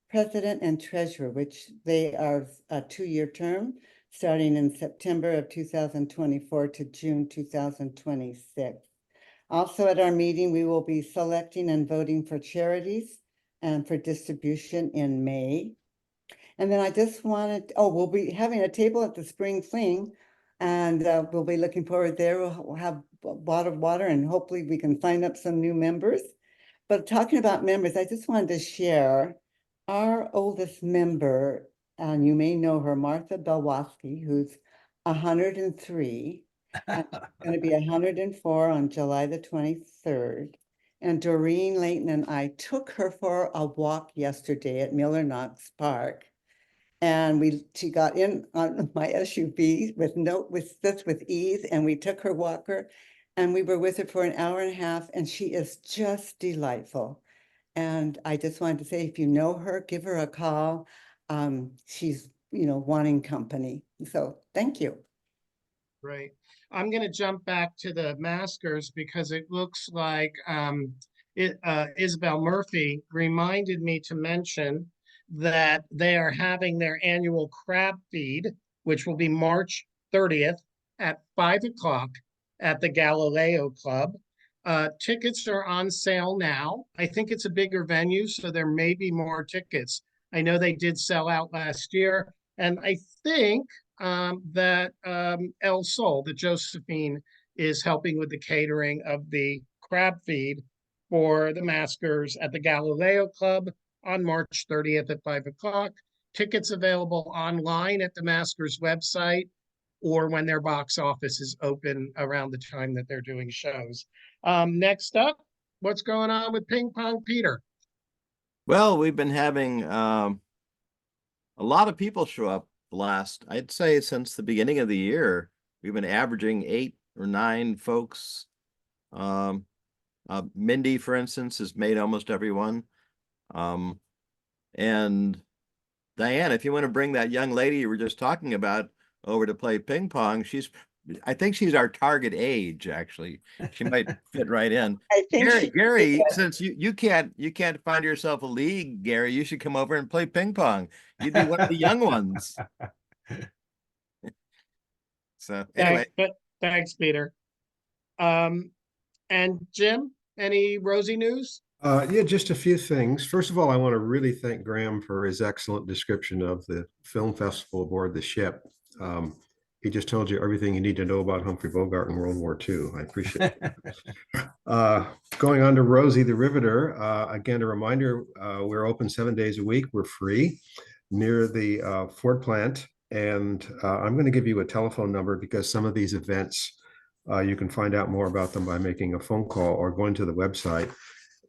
[SPEAKER 14] president, and treasurer, which they are a 2-year term starting in September of 2024 to June 2026. Also at our meeting, we will be selecting and voting for charities and for distribution in May. And then I just wanted, we'll be having a table at the Spring Fling, and we'll be looking forward there. We'll have a lot of water, and hopefully we can sign up some new members. But talking about members, I just wanted to share our oldest member, and you may know her, Martha Belwaski, who's 103, and going to be 104 on July the 23rd. And Doreen Layton and I took her for a walk yesterday at Miller Knox Park. And she got in on my SUV with ease, and we took her walker, and we were with her for an hour and a half, and she is just delightful. And I just wanted to say, if you know her, give her a call. She's, wanting company. So thank you.
[SPEAKER 2] Right. I'm going to jump back to the maskers because it looks like Isabel Murphy reminded me to mention that they are having their annual crab feed, which will be March 30th at 5 o'clock at the Galileo Club. Tickets are on sale now. I think it's a bigger venue, so there may be more tickets. I know they did sell out last year, and I think that El Sol, the Josephine, is helping with the catering of the crab feed for the maskers at the Galileo Club on March 30th at 5 o'clock. Tickets available online at the maskers website or when their box office is open around the time that they're doing shows. Next up, what's going on with Ping Pong, Peter?
[SPEAKER 7] Well, we've been having a lot of people show up I'd say since the beginning of the year. We've been averaging 8 or 9 folks. Mindy, for instance, has made almost everyone. And Diane, if you want to bring that young lady you were just talking about over to play ping pong, I think she's our target age, actually. She might fit right in.
[SPEAKER 14] I think
[SPEAKER 7] Gary, since you can't find yourself a league, Gary, you should come over and play ping pong. You'd be one of the young ones. So anyway.
[SPEAKER 2] Thanks, Peter. And Jim, any Rosie news?
[SPEAKER 12] Yeah, just a few things. First of all, I want to really thank Graham for his excellent description of the film festival aboard the ship. He just told you everything you need to know about Humphrey Bogart in World War II. I appreciate it. Going on to Rosie the Riveter, again, a reminder, we're open 7 days a week. We're free near the Ford plant. And I'm going to give you a telephone number because some of these events, you can find out more about them by making a phone call or going to the website.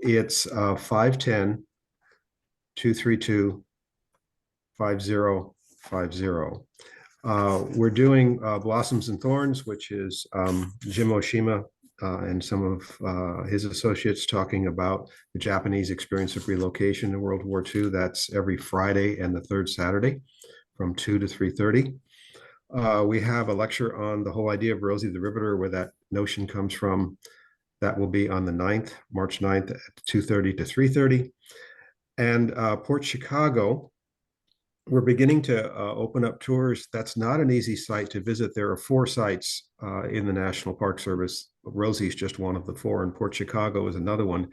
[SPEAKER 12] It's 510-232-5050. We're doing Blossoms and Thorns, which is Jim Oshima and some of his associates talking about the Japanese experience of relocation in World War II. That's every Friday and the third Saturday from 2 to 3:30. We have a lecture on the whole idea of Rosie the Riveter, where that notion comes from. That will be on the 9th, March 9th at 2:30 to 3:30. And Port Chicago, we're beginning to open up tours. That's not an easy site to visit. There are 4 sites in the National Park Service. Rosie's just one of the 4, and Port Chicago is another one.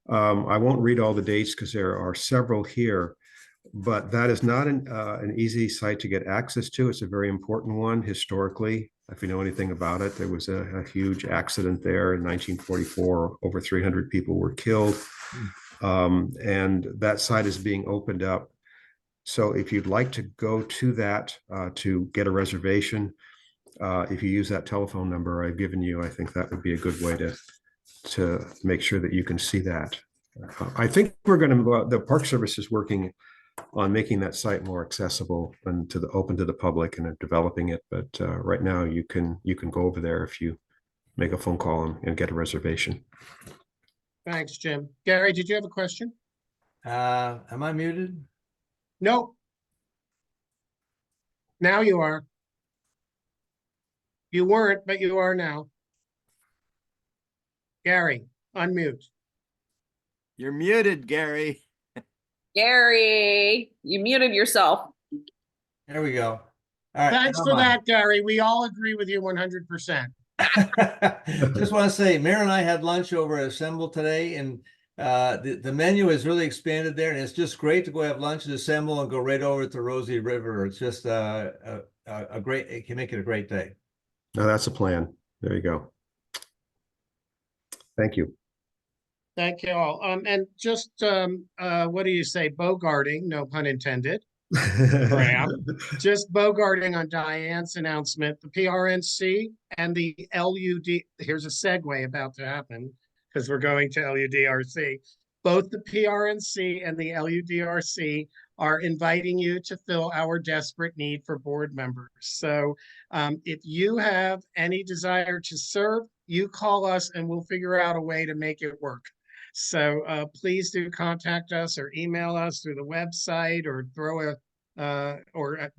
[SPEAKER 12] I won't read all the dates because there are several here, but that is not an easy site to get access to. It's a very important one historically. If you know anything about it, there was a huge accident there in 1944. Over 300 people were killed. And that site is being opened up. So if you'd like to go to that to get a reservation, if you use that telephone number I've given you, I think that would be a good way to make sure that you can see that. I think the Park Service is working on making that site more accessible and open to the public and developing it. But right now you can go over there if you make a phone call and get a reservation.
[SPEAKER 2] Thanks, Jim. Gary, did you have a question?
[SPEAKER 13] Am I muted?
[SPEAKER 2] Nope. Now you are. You weren't, but you are now. Gary, unmute.
[SPEAKER 7] You're muted, Gary.
[SPEAKER 6] Gary, you muted yourself.
[SPEAKER 13] There we go. All right.
[SPEAKER 2] Thanks for that, Gary. We all agree with you 100%.
[SPEAKER 13] Just want to say, Mayor and I had lunch over at Assemble today, and the menu has really expanded there, and it's just great to go have lunch at Assemble and go right over to Rosie River. It's just a great, it can make it a great day.
[SPEAKER 12] No, that's a plan. There you go. Thank you.
[SPEAKER 2] Thank you all. And just, what do you say? Bogarting, no pun intended. Graham, just bogarting on Diane's announcement, the PRNC and the LUD, here's a segue about to happen because we're going to LUDRC. Both the PRNC and the LUDRC are inviting you to fill our desperate need for board members. So if you have any desire to serve, you call us and we'll figure out a way to make it work. So please do contact us or email us through the website or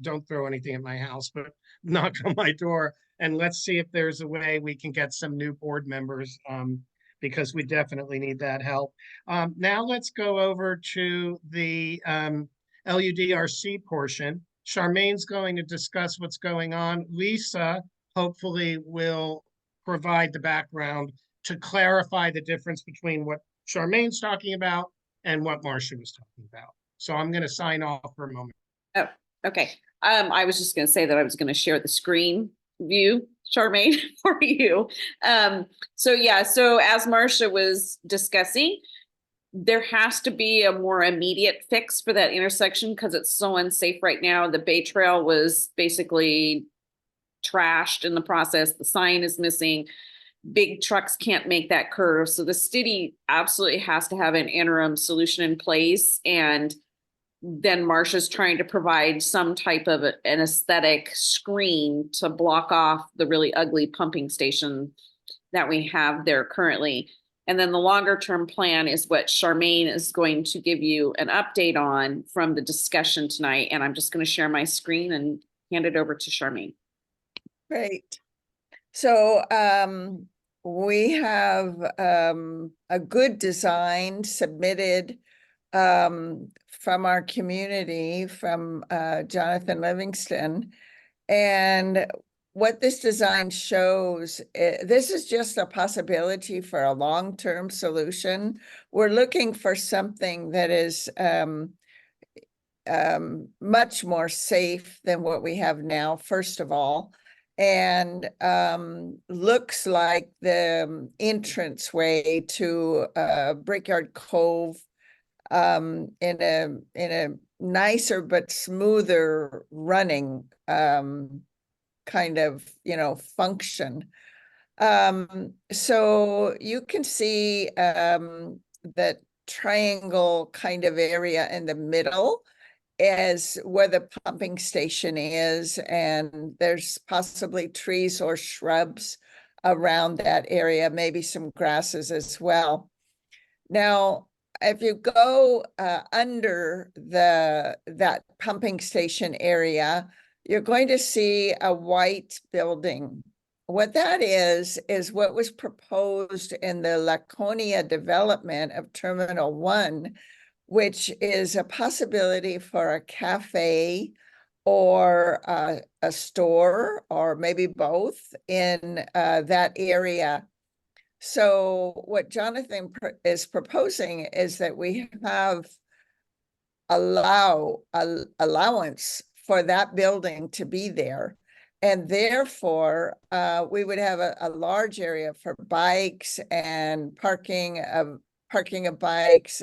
[SPEAKER 2] don't throw anything at my house, but knock on my door and let's see if there's a way we can get some new board members because we definitely need that help. Now let's go over to the LUDRC portion. Charmaine's going to discuss what's going on. Lisa hopefully will provide the background to clarify the difference between what Charmaine's talking about and what Marcia was talking about. So I'm going to sign off for a moment.
[SPEAKER 6] Oh, okay. I was just going to say that I was going to share the screen view, Charmaine, for you. So as Marcia was discussing, there has to be a more immediate fix for that intersection because it's so unsafe right now. The Bay Trail was basically trashed in the process. The sign is missing. Big trucks can't make that curve. So the city absolutely has to have an interim solution in place. And then Marcia's trying to provide some type of an aesthetic screen to block off the really ugly pumping station that we have there currently. And then the longer term plan is what Charmaine is going to give you an update on from the discussion tonight. And I'm just going to share my screen and hand it over to Charmaine.
[SPEAKER 8] Great. So we have a good design submitted from our community, from Jonathan Livingston. And what this design shows, this is just a possibility for a long-term solution. We're looking for something that is much more safe than what we have now, first of all, and looks like the entranceway to Brickyard Cove in a nicer but smoother running kind of, function. So you can see that triangle kind of area in the middle is where the pumping station is, and there's possibly trees or shrubs around that area, maybe some grasses as well. Now, if you go under that pumping station area, you're going to see a white building. What that is what was proposed in the Laconia development of Terminal 1, which is a possibility for a cafe or a store, or maybe both, in that area. So what Jonathan is proposing is that we have allowance for that building to be there. And therefore, we would have a large area for bikes and parking of bikes,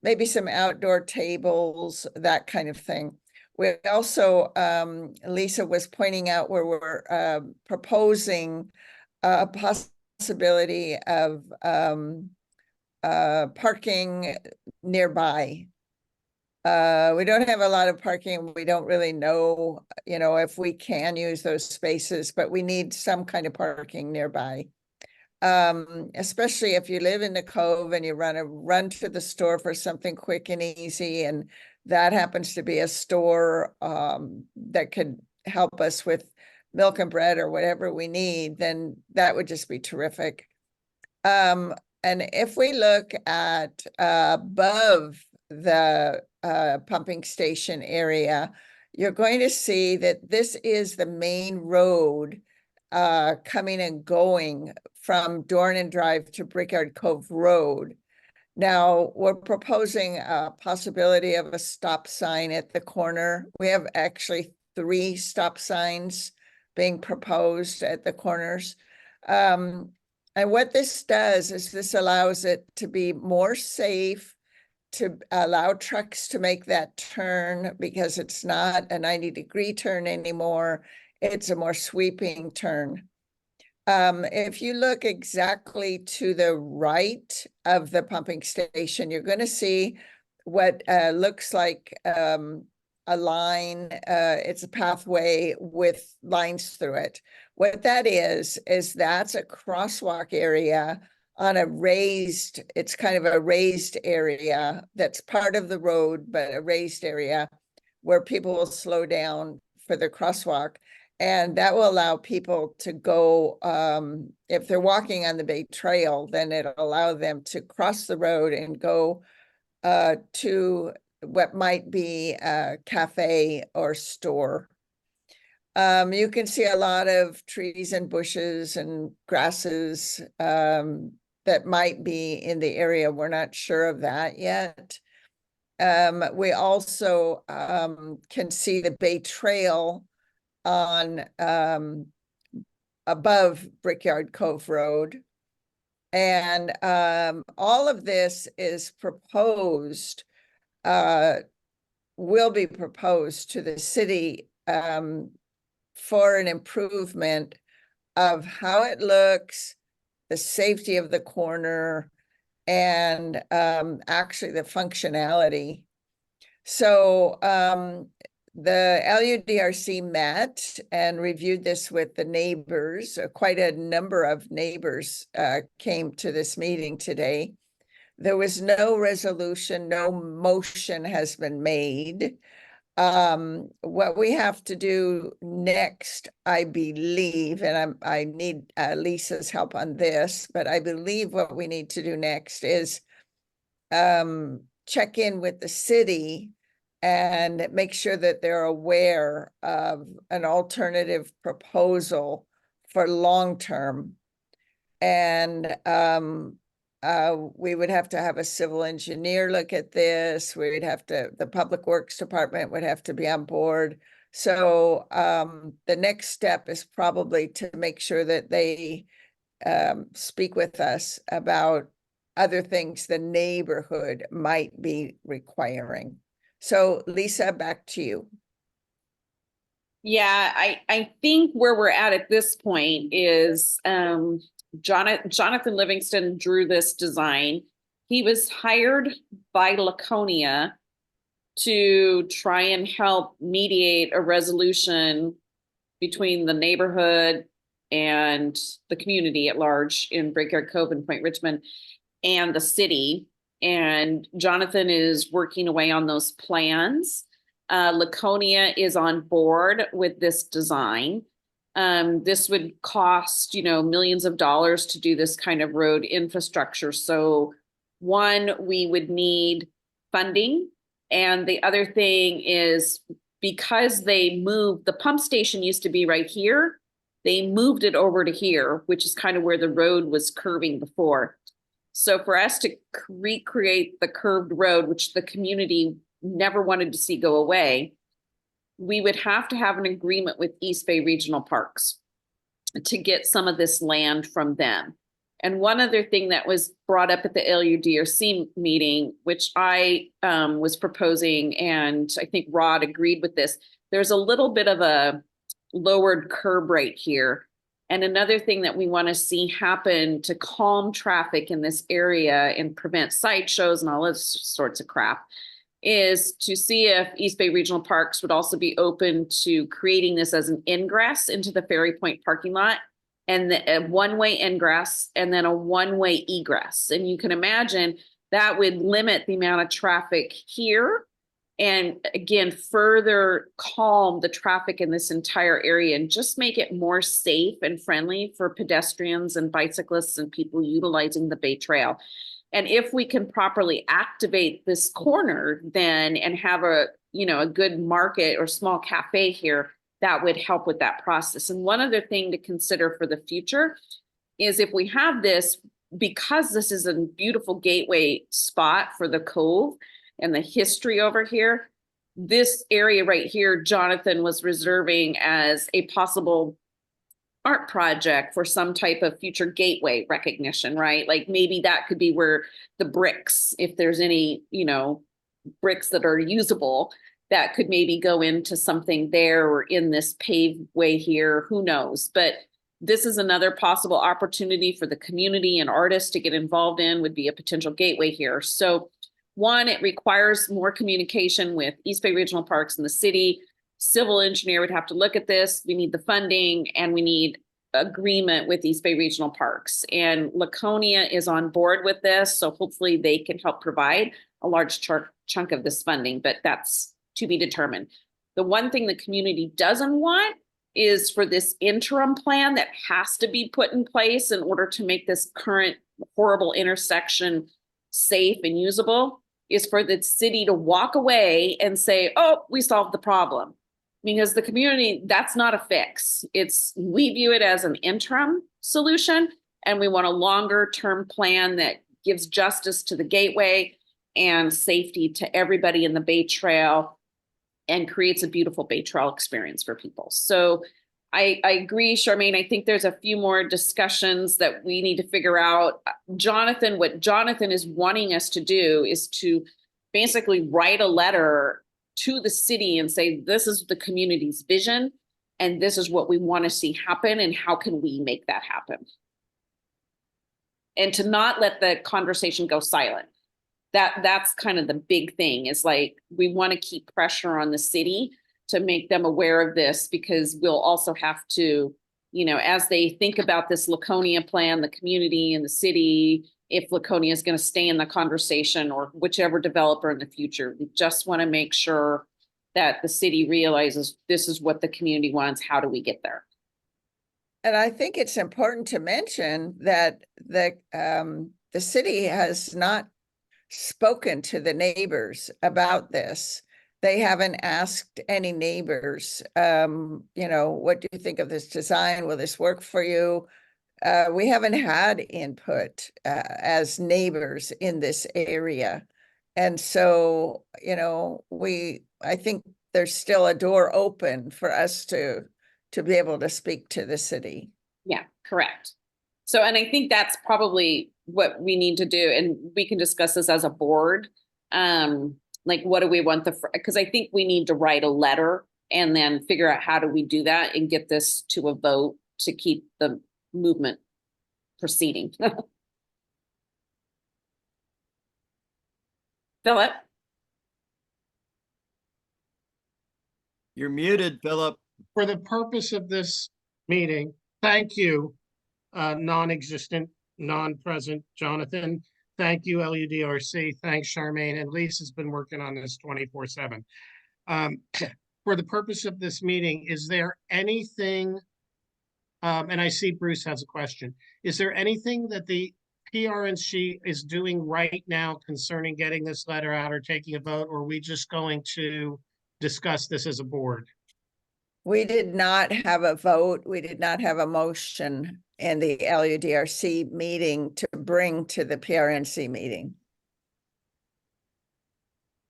[SPEAKER 8] maybe some outdoor tables, that kind of thing. We also, Lisa was pointing out where we're proposing a possibility of parking nearby. We don't have a lot of parking. We don't really know, if we can use those spaces, but we need some kind of parking nearby. Especially if you live in the Cove and you run to the store for something quick and easy, and that happens to be a store that could help us with milk and bread or whatever we need, then that would just be terrific. And if we look at above the pumping station area, you're going to see that this is the main road coming and going from Dornan Drive to Brickyard Cove Road. Now, we're proposing a possibility of a stop sign at the corner. We have actually 3 stop signs being proposed at the corners. And what this does is this allows it to be more safe, to allow trucks to make that turn, because it's not a 90-degree turn anymore. It's a more sweeping turn. If you look exactly to the right of the pumping station, you're going to see what looks like a line. It's a pathway with lines through it. What that is that's a crosswalk area on it's kind of a raised area that's part of the road, but a raised area where people will slow down for the crosswalk. And that will allow people to go, if they're walking on the Bay Trail, then it'll allow them to cross the road and go to what might be a cafe or store. You can see a lot of trees and bushes and grasses that might be in the area. We're not sure of that yet. We also can see the Bay Trail on above Brickyard Cove Road. And all of this is proposed, will be proposed to the city for an improvement of how it looks, the safety of the corner, and actually the functionality. So the LUDRC met and reviewed this with the neighbors. Quite a number of neighbors came to this meeting today. There was no resolution, no motion has been made. What we have to do next, I believe, and I need Lisa's help on this, but I believe what we need to do next is check in with the city and make sure that they're aware of an alternative proposal for long-term. And we would have to have a civil engineer look at this. The Public Works Department would have to be on board. So the next step is probably to make sure that they speak with us about other things the neighborhood might be requiring. So Lisa, back to you.
[SPEAKER 6] Yeah, I think where we're at this point is Jonathan Livingston drew this design. He was hired by Laconia to try and help mediate a resolution between the neighborhood and the community at large in Brickyard Cove and Point Richmond and the city. And Jonathan is working away on those plans. Laconia is on board with this design. This would cost, millions of dollars to do this kind of road infrastructure. So one, we would need funding. And the other thing is, because they moved, the pump station used to be right here. They moved it over to here, which is kind of where the road was curving before. So for us to recreate the curved road, which the community never wanted to see go away, we would have to have an agreement with East Bay Regional Parks to get some of this land from them. And one other thing that was brought up at the LUDRC meeting, which I was proposing, and I think Rod agreed with this, there's a little bit of a lowered curb rate here. And another thing that we want to see happen to calm traffic in this area and prevent sideshows and all this sorts of crap is to see if East Bay Regional Parks would also be open to creating this as an ingress into the Ferry Point parking lot, and a one-way ingress and then a one-way egress. And you can imagine that would limit the amount of traffic here, and again, further calm the traffic in this entire area and just make it more safe and friendly for pedestrians and bicyclists and people utilizing the Bay Trail. And if we can properly activate this corner then and have a, you know, a good market or small cafe here, that would help with that process. And one other thing to consider for the future is if we have this, because this is a beautiful gateway spot for the Cove and the history over here, this area right here, Jonathan was reserving as a possible art project for some type of future gateway recognition, right? Like maybe that could be where the bricks, if there's any, you know, bricks that are usable, that could maybe go into something there or in this paved way here, who knows? But this is another possible opportunity for the community and artists to get involved in, would be a potential gateway here. So one, it requires more communication with East Bay Regional Parks and the city. Civil engineer would have to look at this. We need the funding and we need agreement with East Bay Regional Parks. And Laconia is on board with this. So hopefully they can help provide a large chunk of this funding, but that's to be determined. The one thing the community doesn't want is for this interim plan that has to be put in place in order to make this current horrible intersection safe and usable, is for the city to walk away and say, oh, we solved the problem. Because the community, that's not a fix. We view it as an interim solution, and we want a longer term plan that gives justice to the gateway and safety to everybody in the Bay Trail and creates a beautiful Bay Trail experience for people. So I agree, Charmaine. I think there's a few more discussions that we need to figure out. Jonathan, what Jonathan is wanting us to do is to basically write a letter to the city and say, this is the community's vision, and this is what we want to see happen, and how can we make that happen? And to not let the conversation go silent. That's kind of the big thing, is like, we want to keep pressure on the city to make them aware of this, because we'll also have to, you know, as they think about this Laconia plan, the community and the city, if Laconia is going to stay in the conversation or whichever developer in the future, we just want to make sure that the city realizes this is what the community wants. How do we get there?
[SPEAKER 8] And I think it's important to mention that the city has not spoken to the neighbors about this. They haven't asked any neighbors, you know, what do you think of this design? Will this work for you? We haven't had input as neighbors in this area. And so, you know, I think there's still a door open for us to be able to speak to the city.
[SPEAKER 6] Yeah, correct. So, and I think that's probably what we need to do. And we can discuss this as a board. Like, what do we want because I think we need to write a letter and then figure out how do we do that and get this to a vote to keep the movement proceeding. Philip?
[SPEAKER 7] You're muted, Philip.
[SPEAKER 2] For the purpose of this meeting, thank you, non-existent, non-present Jonathan. Thank you, LUDRC. Thanks, Charmaine. And Lisa's been working on this 24/7. For the purpose of this meeting, is there anything, and I see Bruce has a question, is there anything that the PRNC is doing right now concerning getting this letter out or taking a vote, or are we just going to discuss this as a board?
[SPEAKER 8] We did not have a vote. We did not have a motion in the LUDRC meeting to bring to the PRNC meeting.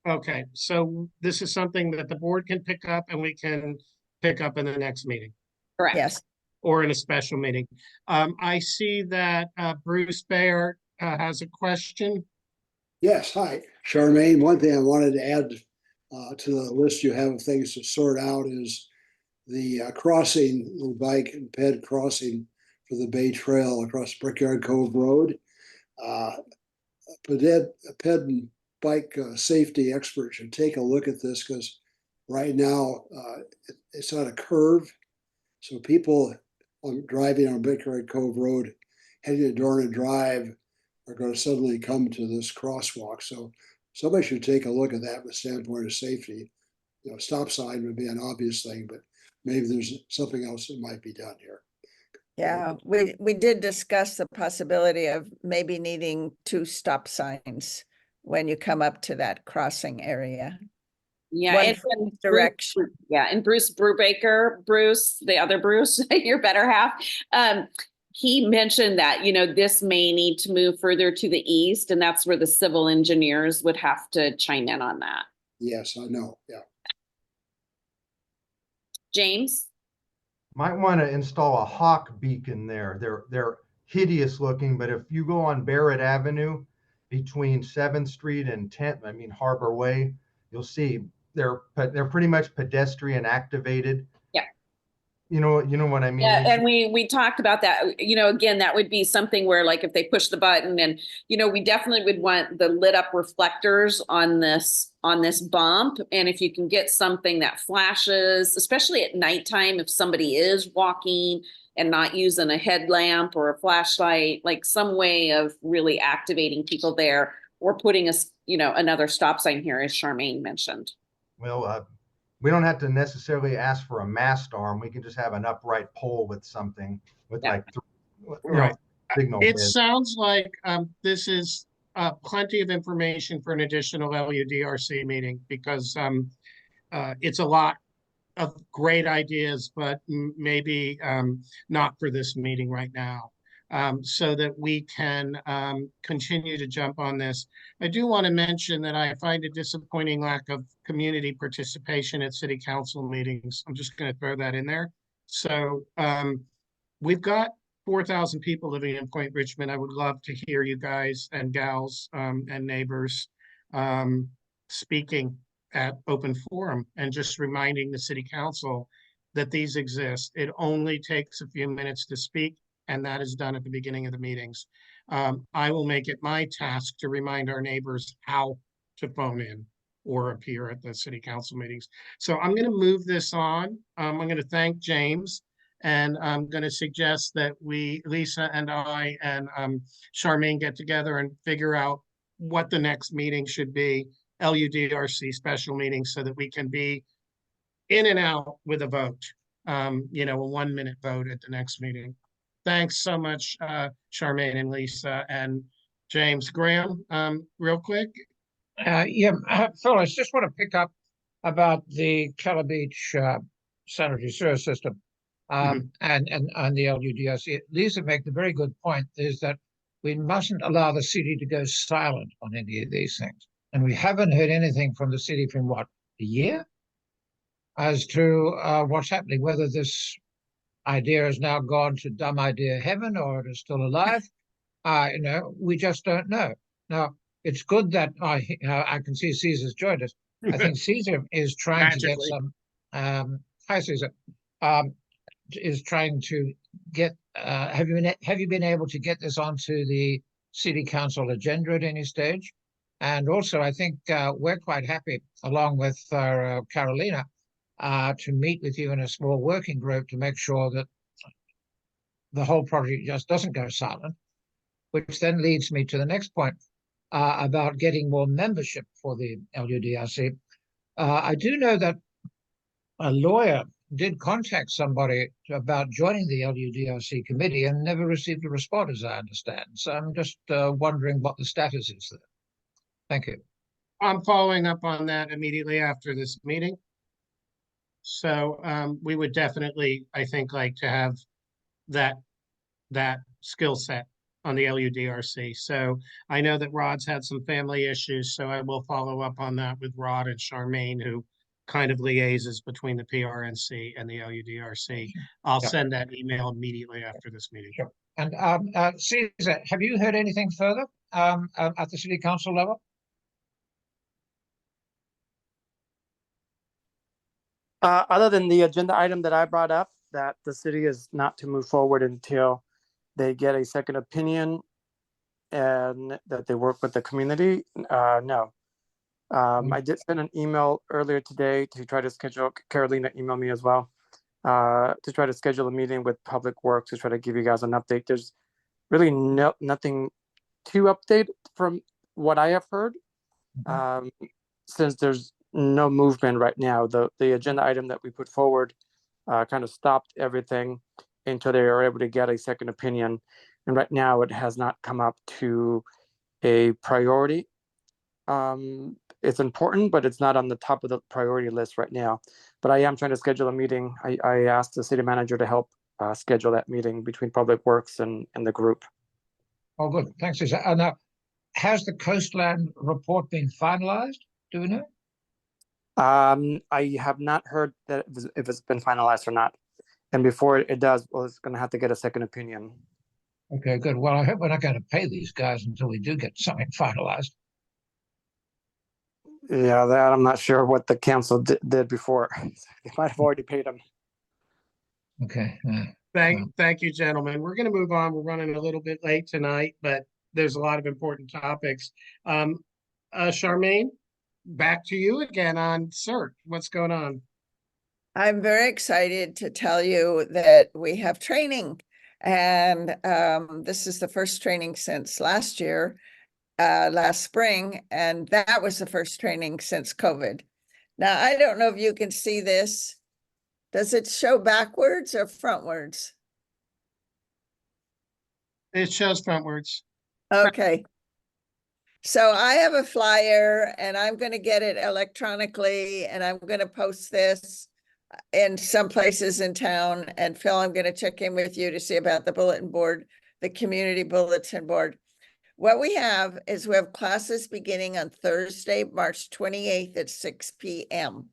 [SPEAKER 2] Okay, so this is something that the board can pick up and we can pick up in the next meeting.
[SPEAKER 6] Correct.
[SPEAKER 8] Yes.
[SPEAKER 2] Or in a special meeting. I see that Bruce Bayer has a question.
[SPEAKER 15] Yes, hi, Charmaine. One thing I wanted to add to the list you have of things to sort out is the crossing, the bike and ped crossing for the Bay Trail across Brickyard Cove Road. Ped bike safety expert should take a look at this, because right now it's on a curve. So people driving on Bakerhead Cove Road heading to Dorna Drive are going to suddenly come to this crosswalk. So somebody should take a look at that from the standpoint of safety. You know, stop sign would be an obvious thing, but maybe there's something else that might be done here.
[SPEAKER 8] Yeah, we did discuss the possibility of maybe needing 2 stop signs when you come up to that crossing area.
[SPEAKER 6] Yeah,
[SPEAKER 8] One
[SPEAKER 6] and
[SPEAKER 8] for each
[SPEAKER 6] Bruce-
[SPEAKER 8] direction.
[SPEAKER 6] yeah, and Bruce Brubaker, Bruce, the other Bruce, your better half, he mentioned that, you know, this may need to move further to the east, and that's where the civil engineers would have to chime in on that.
[SPEAKER 15] Yes, I know. Yeah.
[SPEAKER 6] James?
[SPEAKER 16] Might want to install a hawk beacon there. They're hideous looking, but if you go on Barrett Avenue between 7th Street and 10th, I mean Harbor Way, you'll see they're pretty much pedestrian activated.
[SPEAKER 6] Yeah.
[SPEAKER 16] You know what I mean?
[SPEAKER 6] Yeah, and we talked about that, you know, again, that would be something where like if they push the button and, you know, we definitely would want the lit up reflectors on this bump. And if you can get something that flashes, especially at nighttime, if somebody is walking and not using a headlamp or a flashlight, like some way of really activating people there, or putting another stop sign here, as Charmaine mentioned.
[SPEAKER 16] Well, we don't have to necessarily ask for a mast arm. We can just have an upright pole with something with
[SPEAKER 2] Right.
[SPEAKER 16] signal.
[SPEAKER 2] It sounds like this is plenty of information for an additional LUDRC meeting, because it's a lot of great ideas, but maybe not for this meeting right now, so that we can continue to jump on this. I do want to mention that I find a disappointing lack of community participation at city council meetings. I'm just going to throw that in there. So we've got 4,000 people living in Point Richmond. I would love to hear you guys and gals and neighbors speaking at open forum and just reminding the city council that these exist. It only takes a few minutes to speak, and that is done at the beginning of the meetings. I will make it my task to remind our neighbors how to phone in or appear at the city council meetings. So I'm going to move this on. I'm going to thank James, and I'm going to suggest that Lisa and I and Charmaine get together and figure out what the next meeting should be, LUDRC special meeting, so that we can be in and out with a vote, a 1-minute vote at the next meeting. Thanks so much, Charmaine and Lisa and James. Graham, real quick.
[SPEAKER 5] Phil, I just want to pick up about the Keller Beach sanitary sewer system and the LUDRC. Lisa made the very good point, is that we mustn't allow the city to go silent on any of these things. And we haven't heard anything from the city from a year, as to what's happening, whether this idea has now gone to dumb idea heaven or it is still alive. We just don't know. Now, it's good that I can see Caesar's joined us. I think Caesar is trying to get some, hi Caesar, is trying to get, have you been able to get this onto the city council agenda at any stage? And also, I think we're quite happy, along with Carolina, to meet with you in a small working group to make sure that the whole project just doesn't go silent, which then leads me to the next point about getting more membership for the LUDRC. I do know that a lawyer did contact somebody about joining the LUDRC committee and never received a response, as I understand. So I'm just wondering what the status is there. Thank you.
[SPEAKER 2] I'm following up on that immediately after this meeting. So we would definitely, I think, like to have that skill set on the LUDRC. So I know that Rod's had some family issues, so I will follow up on that with Rod and Charmaine, who kind of liaises between the PRNC and the LUDRC. I'll send that email immediately after this meeting.
[SPEAKER 5] Sure. And Caesar, have you heard anything further at the city council level?
[SPEAKER 17] Other than the agenda item that I brought up, that the city is not to move forward until they get a second opinion and that they work with the community, no. I did send an email earlier today to try to schedule, Carolina emailed me as well, to try to schedule a meeting with Public Works to try to give you guys an update. There's really nothing to update from what I have heard, since there's no movement right now. The agenda item that we put forward kind of stopped everything until they were able to get a second opinion. And right now it has not come up to a priority. It's important, but it's not on the top of the priority list right now. But I am trying to schedule a meeting. I asked the city manager to help schedule that meeting between Public Works and the group.
[SPEAKER 5] Oh, good. Thanks, Lisa. Now, has the coastland report been finalized? Do we know?
[SPEAKER 17] I have not heard that if it's been finalized or not. And before it does, well, it's going to have to get a second opinion.
[SPEAKER 5] Okay, good. Well, I hope we're not going to pay these guys until we do get something finalized.
[SPEAKER 17] Yeah, that I'm not sure what the council did before. They might have already paid them.
[SPEAKER 5] Okay.
[SPEAKER 2] Thank you, gentlemen. We're going to move on. We're running a little bit late tonight, but there's a lot of important topics. Charmaine, back to you again on CERT. What's going on?
[SPEAKER 8] I'm very excited to tell you that we have training, and this is the first training since last year, last spring, and that was the first training since COVID. Now, I don't know if you can see this. Does it show backwards or frontwards?
[SPEAKER 2] It shows frontwards.
[SPEAKER 8] Okay. So I have a flyer and I'm going to get it electronically and I'm going to post this in some places in town. And Phil, I'm going to check in with you to see about the bulletin board, the community bulletin board. What we have is we have classes beginning on Thursday, March 28th at 6 p.m.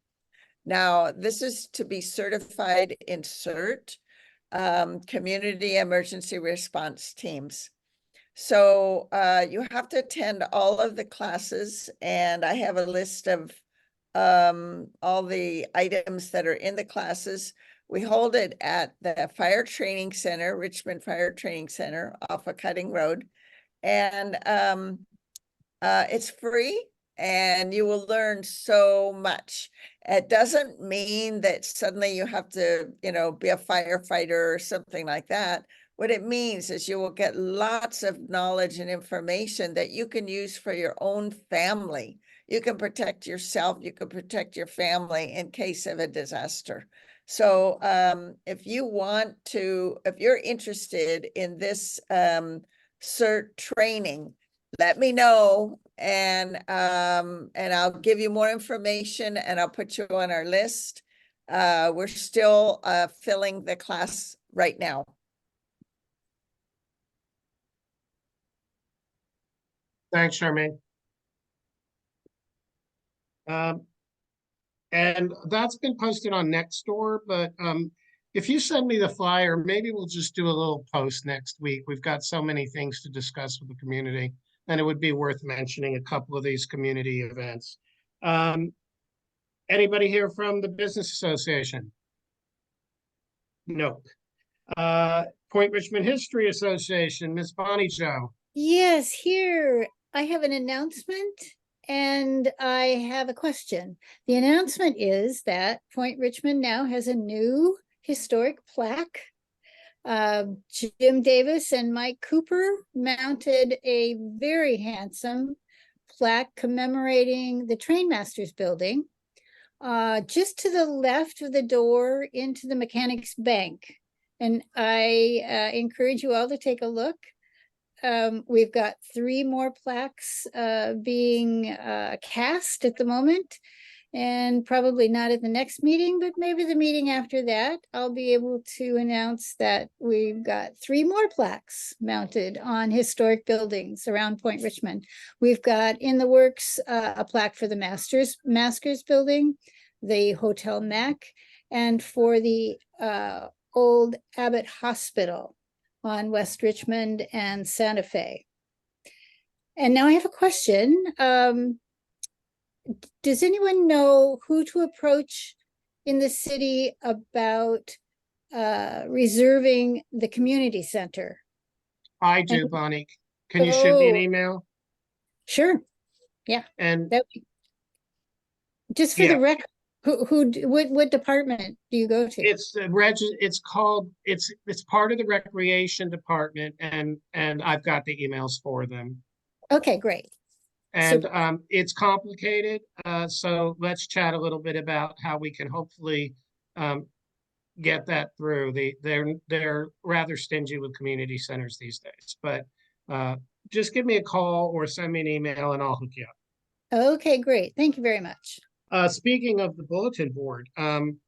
[SPEAKER 8] Now, this is to be certified in CERT, Community Emergency Response Teams. So you have to attend all of the classes, and I have a list of all the items that are in the classes. We hold it at the Fire Training Center, Richmond Fire Training Center off of Cutting Road. And it's free and you will learn so much. It doesn't mean that suddenly you have to, be a firefighter or something like that. What it means is you will get lots of knowledge and information that you can use for your own family. You can protect yourself, you can protect your family in case of a disaster. So if you're interested in this CERT training, let me know and I'll give you more information and I'll put you on our list. We're still filling the class right now.
[SPEAKER 2] Thanks, Charmaine. And that's been posted on Nextdoor, but if you send me the flyer, maybe we'll just do a little post next week. We've got so many things to discuss with the community, and it would be worth mentioning a couple of these community events. Anybody here from the Business Association? No. Point Richmond History Association, Ms. Bonnie Jo.
[SPEAKER 18] Yes, here I have an announcement and I have a question. The announcement is that Point Richmond now has a new historic plaque. Jim Davis and Mike Cooper mounted a very handsome plaque commemorating the Trainmasters building just to the left of the door into the Mechanics Bank. And I encourage you all to take a look. We've got 3 more plaques being cast at the moment, and probably not at the next meeting, but maybe the meeting after that, I'll be able to announce that we've got 3 more plaques mounted on historic buildings around Point Richmond. We've got in the works a plaque for the Masters building, the Hotel Mac, and for the old Abbott Hospital on West Richmond and Santa Fe. And now I have a question. Does anyone know who to approach in the city about reserving the community center?
[SPEAKER 2] I do, Bonnie. Can you shoot me an email?
[SPEAKER 18] Sure. Yeah.
[SPEAKER 2] And
[SPEAKER 18] Just for
[SPEAKER 2] Yeah.
[SPEAKER 18] the record, what department do you go to?
[SPEAKER 2] It's the it's called, it's part of the recreation department, and I've got the emails for them.
[SPEAKER 18] Okay, great.
[SPEAKER 2] And it's complicated. So let's chat a little bit about how we can hopefully get that through. They're rather stingy with community centers these days, but just give me a call or send me an email and I'll hook you up.
[SPEAKER 18] Okay, great. Thank you very much.
[SPEAKER 2] Speaking of the bulletin board, I'm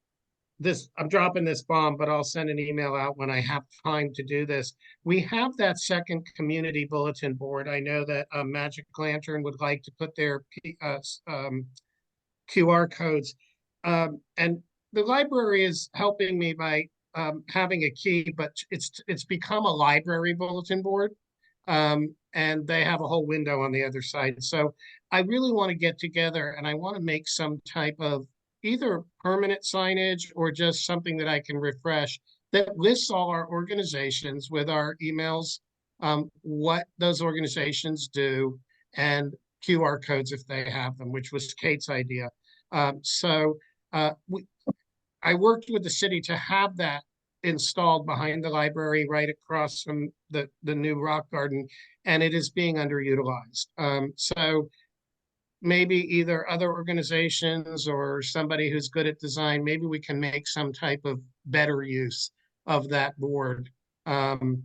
[SPEAKER 2] dropping this bomb, but I'll send an email out when I have time to do this. We have that second community bulletin board. I know that Magic Lantern would like to put their QR codes. And the library is helping me by having a key, but it's become a library bulletin board. And they have a whole window on the other side. So I really want to get together and I want to make some type of either permanent signage or just something that I can refresh that lists all our organizations with our emails, what those organizations do, and QR codes if they have them, which was Kate's idea. I worked with the city to have that installed behind the library right across from the new rock garden, and it is being underutilized. So maybe either other organizations or somebody who's good at design, maybe we can make some type of better use of that board. And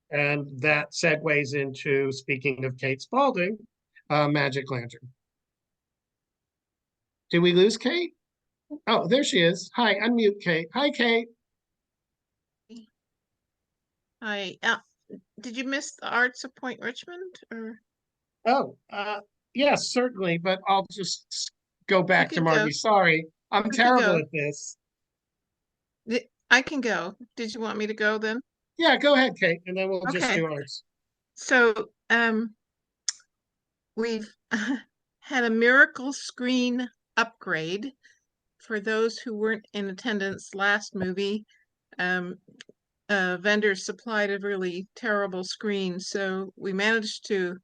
[SPEAKER 2] that segues into, speaking of Kate Spalding, Magic Lantern. Did we lose Kate? Oh, there she is. Hi, unmute Kate. Hi, Kate.
[SPEAKER 19] Hi. Did you miss the Arts of Point Richmond or?
[SPEAKER 2] Oh, yes, certainly, but I'll just go back to
[SPEAKER 19] can
[SPEAKER 2] Margie.
[SPEAKER 19] go.
[SPEAKER 2] Sorry, I'm
[SPEAKER 19] We can
[SPEAKER 2] terrible
[SPEAKER 19] go.
[SPEAKER 2] at this.
[SPEAKER 19] I can go. Did you want me to go then?
[SPEAKER 2] Yeah, go ahead, Kate, and then we'll just
[SPEAKER 19] Okay.
[SPEAKER 2] do ours.
[SPEAKER 19] So, we've had a miracle screen upgrade for those who weren't in attendance last movie. Vendors supplied a really terrible screen, so we managed to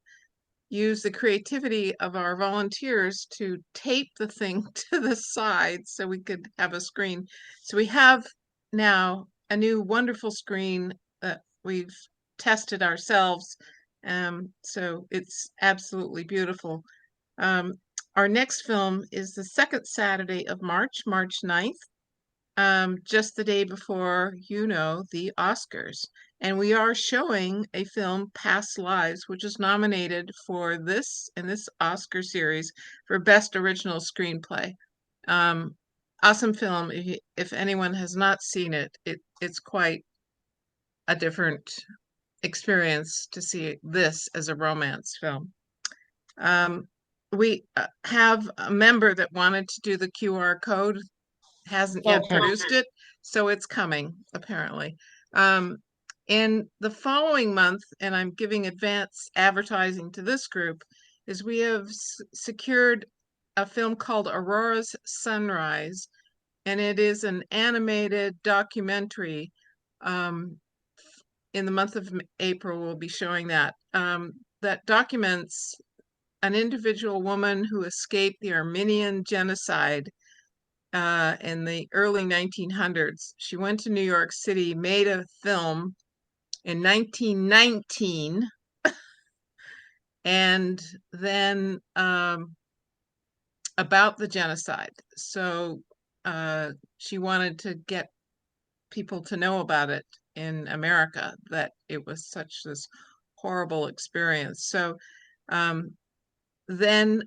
[SPEAKER 19] use the creativity of our volunteers to tape the thing to the side so we could have a screen. So we have now a new wonderful screen that we've tested ourselves. So it's absolutely beautiful. Our next film is the second Saturday of March 9th. Just the day before, the Oscars. And we are showing a film, Past Lives, which is nominated for this Oscar series for Best Original Screenplay. Awesome film. If anyone has not seen it, it's quite a different experience to see this as a romance film. We have a member that wanted to do the QR code, hasn't yet produced it, so it's coming apparently. In the following month, and I'm giving advance advertising to this group, is we have secured a film called Aurora's Sunrise, and it is an animated documentary. In the month of April, we'll be showing that. That documents an individual woman who escaped the Armenian genocide in the early 1900s. She went to New York City, made a film in 1919, and then about the genocide. So she wanted to get people to know about it in America, that it was such this horrible experience. So then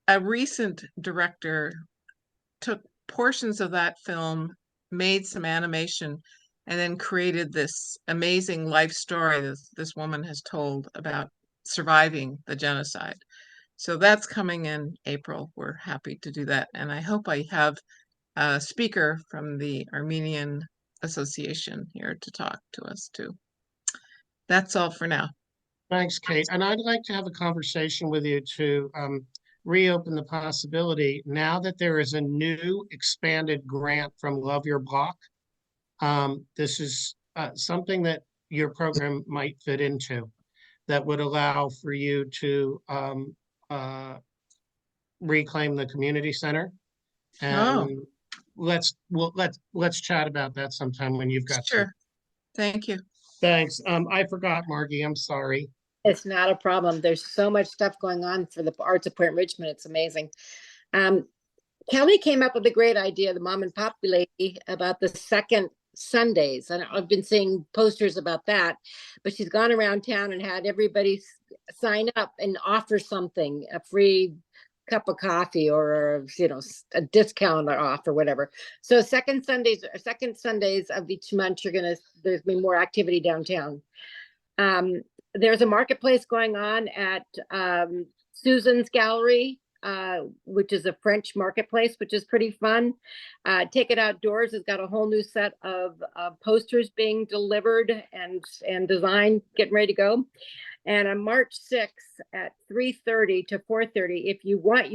[SPEAKER 19] a recent director took portions of that film, made some animation, and then created this amazing life story that this woman has told about surviving the genocide. So that's coming in April. We're happy to do that. And I hope I have a speaker from the Armenian Association here to talk to us too. That's all for now.
[SPEAKER 2] Thanks, Kate. And I'd like to have a conversation with you to reopen the possibility, now that there is a new expanded grant from Love Your Block. This is something that your program might fit into, that would allow for you to reclaim the community center.
[SPEAKER 19] Oh.
[SPEAKER 2] And let's chat about that sometime when you've got some.
[SPEAKER 19] Sure. Thank you.
[SPEAKER 2] Thanks. I forgot, Margie. I'm sorry.
[SPEAKER 3] It's not a problem. There's so much stuff going on for the arts of Point Richmond. It's amazing. Kelly came up with a great idea, the mom and pop lady, about the second Sundays. And I've been seeing posters about that, but she's gone around town and had everybody sign up and offer something, a free cup of coffee or, you know, a discount off or whatever. So second Sundays of each month, there's been more activity downtown. There's a marketplace going on at Susan's Gallery, which is a French marketplace, which is pretty fun. Take It Outdoors has got a whole new set of posters being delivered and designed, getting ready to go. And on March 6th at 3:30 to 4:30, if you want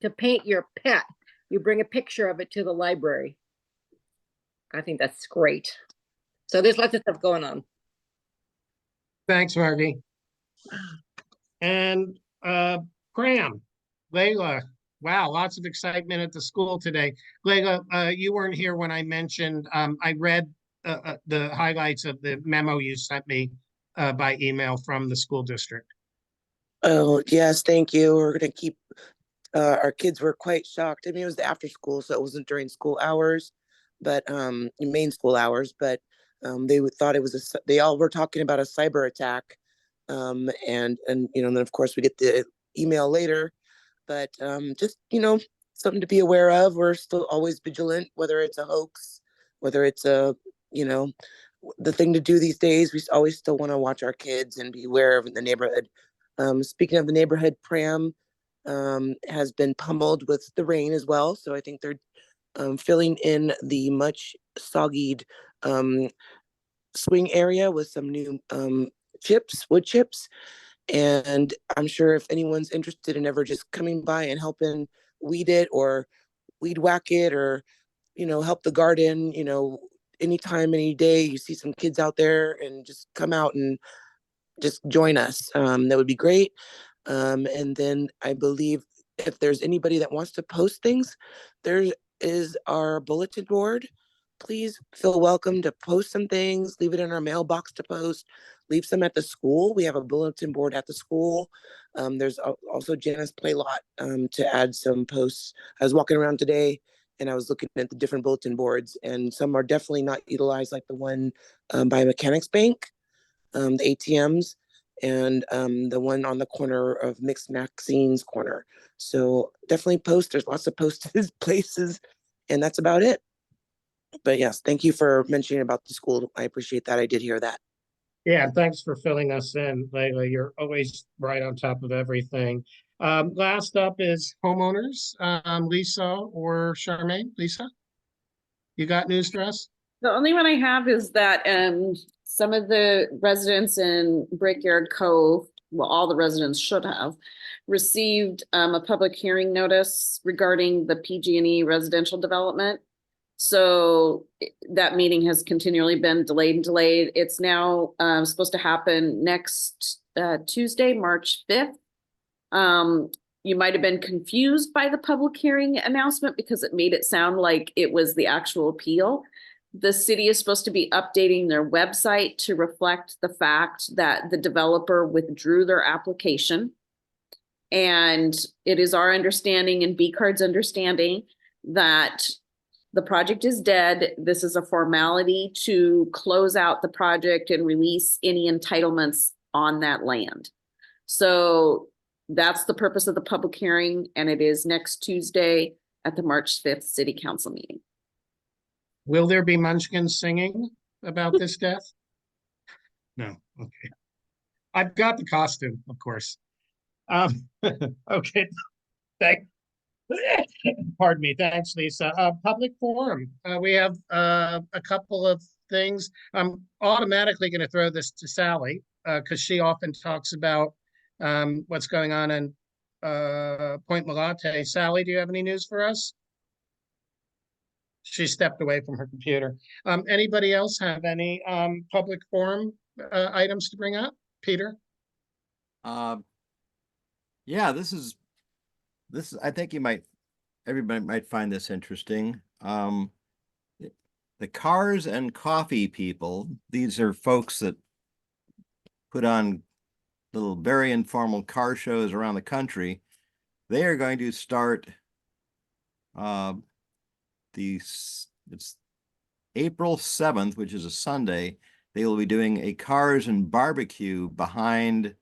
[SPEAKER 3] to paint your pet, you bring a picture of it to the library. I think that's great. So there's lots of stuff going on.
[SPEAKER 2] Thanks, Margie. And Graham, Layla, wow, lots of excitement at the school today. Layla, you weren't here when I mentioned, I read the highlights of the memo you sent me by email from the school district.
[SPEAKER 20] Oh, yes, thank you. We're going to keep, our kids were quite shocked. I mean, it was after school, so it wasn't during school hours, but main school hours, but they thought it was they all were talking about a cyber attack. And you know, and then of course we get the email later, but just, you know, something to be aware of. We're still always vigilant, whether it's a hoax, whether it's a, you know, the thing to do these days. We always still want to watch our kids and be aware of the neighborhood. Speaking of the neighborhood, Pram has been pummeled with the rain as well. So I think they're filling in the much soggied swing area with some new wood chips. And I'm sure if anyone's interested in ever just coming by and helping weed it or weed whack it or, you know, help the garden, you know, anytime, any day you see some kids out there and just come out and just join us. That would be great. And then I believe if there's anybody that wants to post things, there is our bulletin board. Please feel welcome to post some things, leave it in our mailbox to post, leave some at the school. We have a bulletin board at the school. There's also Janice Play Lot to add some posts. I was walking around today and I was looking at the different bulletin boards, and some are definitely not utilized, like the one by Mechanics Bank, the ATMs, and the one on the corner of Mixed Maxine's corner. So definitely post. There's lots of posted places, and that's about it. But yes, thank you for mentioning about the school. I appreciate that. I did hear that.
[SPEAKER 2] Yeah, thanks for filling us in, Layla. You're always right on top of everything. Last up is homeowners, Lisa or Charmaine. Lisa, you got news for us?
[SPEAKER 6] The only one I have is that some of the residents in Brickyard Cove, well, all the residents should have received a public hearing notice regarding the PG&E residential development. So that meeting has continually been delayed and delayed. It's now supposed to happen next Tuesday, March 5th. You might have been confused by the public hearing announcement because it made it sound like it was the actual appeal. The city is supposed to be updating their website to reflect the fact that the developer withdrew their application. And it is our understanding and B-Card's understanding that the project is dead. This is a formality to close out the project and release any entitlements on that land. So that's the purpose of the public hearing, and it is next Tuesday at the March 5th City Council meeting.
[SPEAKER 2] Will there be munchkins singing about this death? No. Okay. I've got the costume, of course. Okay. Pardon me. Thanks, Lisa. Public forum. We have a couple of things. I'm automatically going to throw this to Sally because she often talks about what's going on in Point Malate. Sally, do you have any news for us? She stepped away from her computer. Anybody else have any public forum items to bring up? Peter?
[SPEAKER 7] Yeah, this is I think everybody might find this interesting. The Cars and Coffee people, these are folks that put on little very informal car shows around the country. They are going to start it's April 7th, which is a Sunday. They will be doing a cars and barbecue behind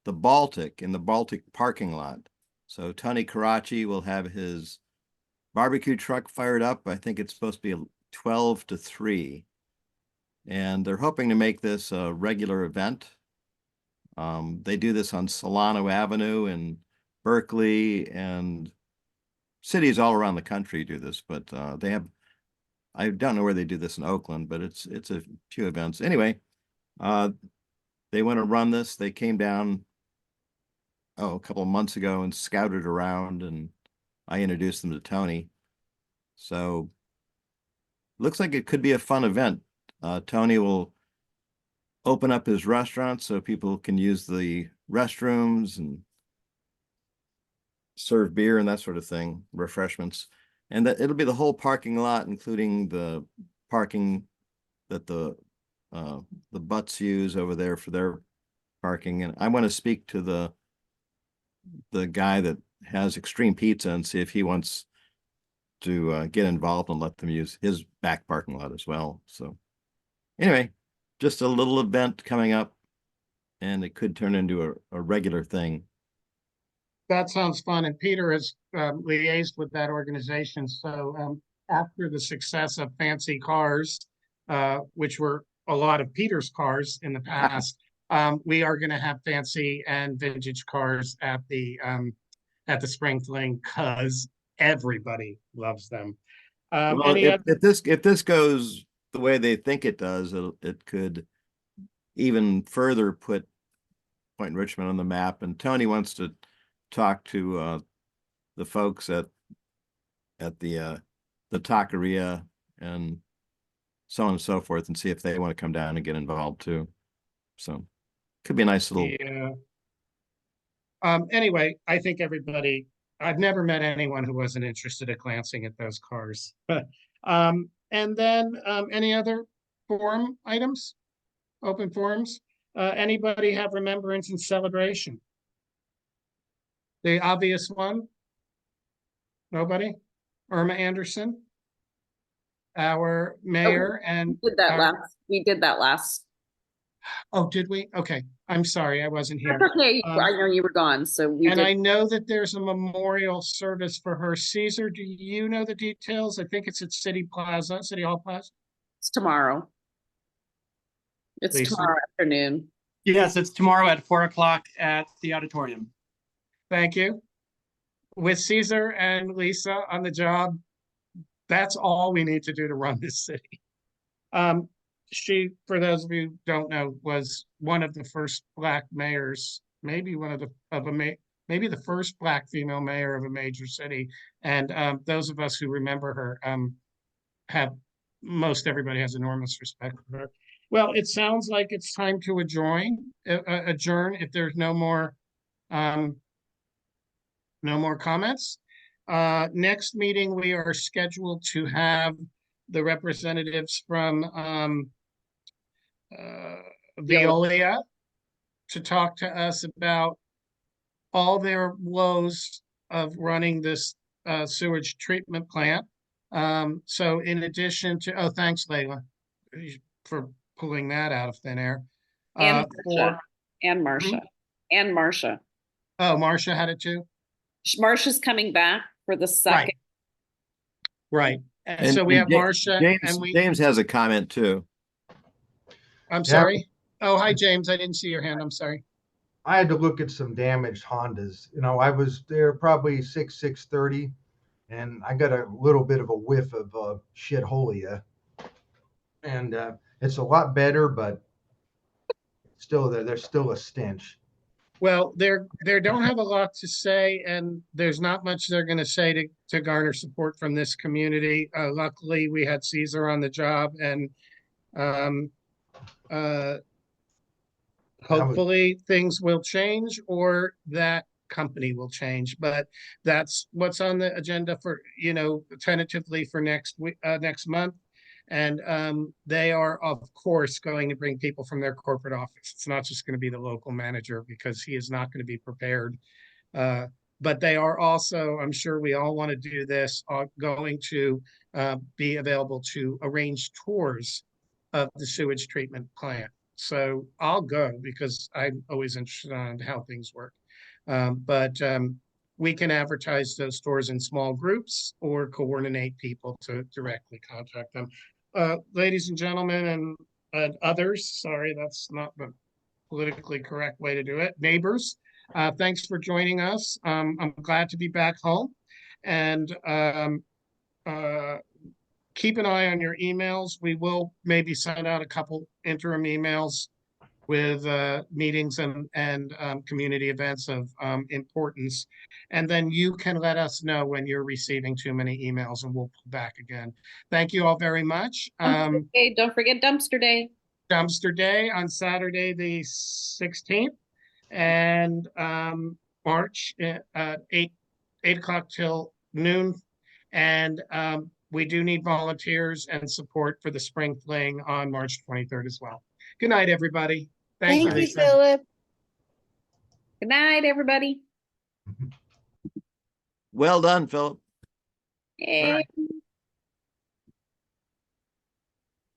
[SPEAKER 7] the Baltic in the Baltic parking lot. So Tony Karachi will have his barbecue truck fired up. I think it's supposed to be 12 to 3. And they're hoping to make this a regular event. They do this on Solano Avenue in Berkeley, and cities all around the country do this, but they have, I don't know where they do this in Oakland, but it's a few events. Anyway, they want to run this. They came down, a couple of months ago and scouted around, and I introduced them to Tony. So looks like it could be a fun event. Tony will open up his restaurant so people can use the restrooms and serve beer and that sort of thing, refreshments. And that it'll be the whole parking lot, including the parking that the butts use over there for their parking. And I want to speak to the guy that has Extreme Pizza and see if he wants to get involved and let them use his back parking lot as well. So anyway, just a little event coming up, and it could turn into a regular thing.
[SPEAKER 2] That sounds fun. And Peter has liaised with that organization. So after the success of Fancy Cars, which were a lot of Peter's cars in the past, we are going to have fancy and vintage cars at the Spring Fling because everybody loves them.
[SPEAKER 7] Well, if this goes the way they think it does, it could even further put Point Richmond on the map. And Tony wants to talk to the folks at the taqueria and so on and so forth, and see if they want to come down and get involved too. So could be a nice little.
[SPEAKER 2] Yeah. Anyway, I think I've never met anyone who wasn't interested in glancing at those cars. And then any other forum items, open forums? Anybody have remembrance and celebration? The obvious one? Nobody? Irma Anderson? Our mayor and
[SPEAKER 6] we did that last.
[SPEAKER 2] Oh, did we? Okay. I'm sorry, I wasn't here.
[SPEAKER 6] Okay, I know you were gone, so we
[SPEAKER 2] and
[SPEAKER 6] did.
[SPEAKER 2] I know that there's a memorial service for her. Caesar, do you know the details? I think it's at City Hall Plaza.
[SPEAKER 6] It's tomorrow. It's
[SPEAKER 2] Lisa?
[SPEAKER 6] tomorrow afternoon.
[SPEAKER 21] Yes, it's tomorrow at 4 o'clock at the auditorium.
[SPEAKER 2] Thank you. With Caesar and Lisa on the job, that's all we need to do to run this city. She, for those of you who don't know, was one of the first Black mayors, maybe maybe the first Black female mayor of a major city. And those of us who remember her everybody has enormous respect for her. Well, it sounds like it's time to adjourn if there's no more comments. Next meeting, we are scheduled to have the representatives from Veolia to talk to us about all their woes of running this sewage treatment plant. So in addition to, thanks, Layla, for pulling that out of thin air.
[SPEAKER 6] And Marcia.
[SPEAKER 2] Oh, Marcia had it too?
[SPEAKER 6] Marcia's coming back for the second.
[SPEAKER 2] Right. And so we have Marcia
[SPEAKER 7] James has a comment too.
[SPEAKER 2] I'm sorry. Oh, hi, James. I didn't see your hand. I'm sorry.
[SPEAKER 16] I had to look at some damaged Hondas. I was there probably 6:30, and I got a little bit of a whiff of shitholia. And it's a lot better, but still there's still a stench.
[SPEAKER 2] Well, they don't have a lot to say, and there's not much they're going to say to garner support from this community. Luckily, we had Caesar on the job, and hopefully things will change, or that company will change, but that's what's on the agenda for, tentatively for next week, next month. And they are, of course, going to bring people from their corporate office. It's not just going to be the local manager because he is not going to be prepared. But they are also, I'm sure we all want to do this, are going to be available to arrange tours of the sewage treatment plant. So I'll go because I'm always interested on how things work. But we can advertise those tours in small groups or coordinate people to directly contact them. Ladies and gentlemen and others, sorry, that's not the politically correct way to do it. Neighbors, thanks for joining us. I'm glad to be back home, and keep an eye on your emails. We will maybe send out a couple interim emails with meetings and community events of importance. And then you can let us know when you're receiving too many emails and we'll pull back again. Thank you all very much.
[SPEAKER 6] Okay, don't forget dumpster day.
[SPEAKER 2] Dumpster day on Saturday, the 16th, and March at 8 o'clock till noon. And we do need volunteers and support for the spring fling on March 23rd as well. Good night, everybody. Thank you, Lisa.
[SPEAKER 18] Philip.
[SPEAKER 6] Good night, everybody.
[SPEAKER 7] Well done, Philip.
[SPEAKER 6] Yay.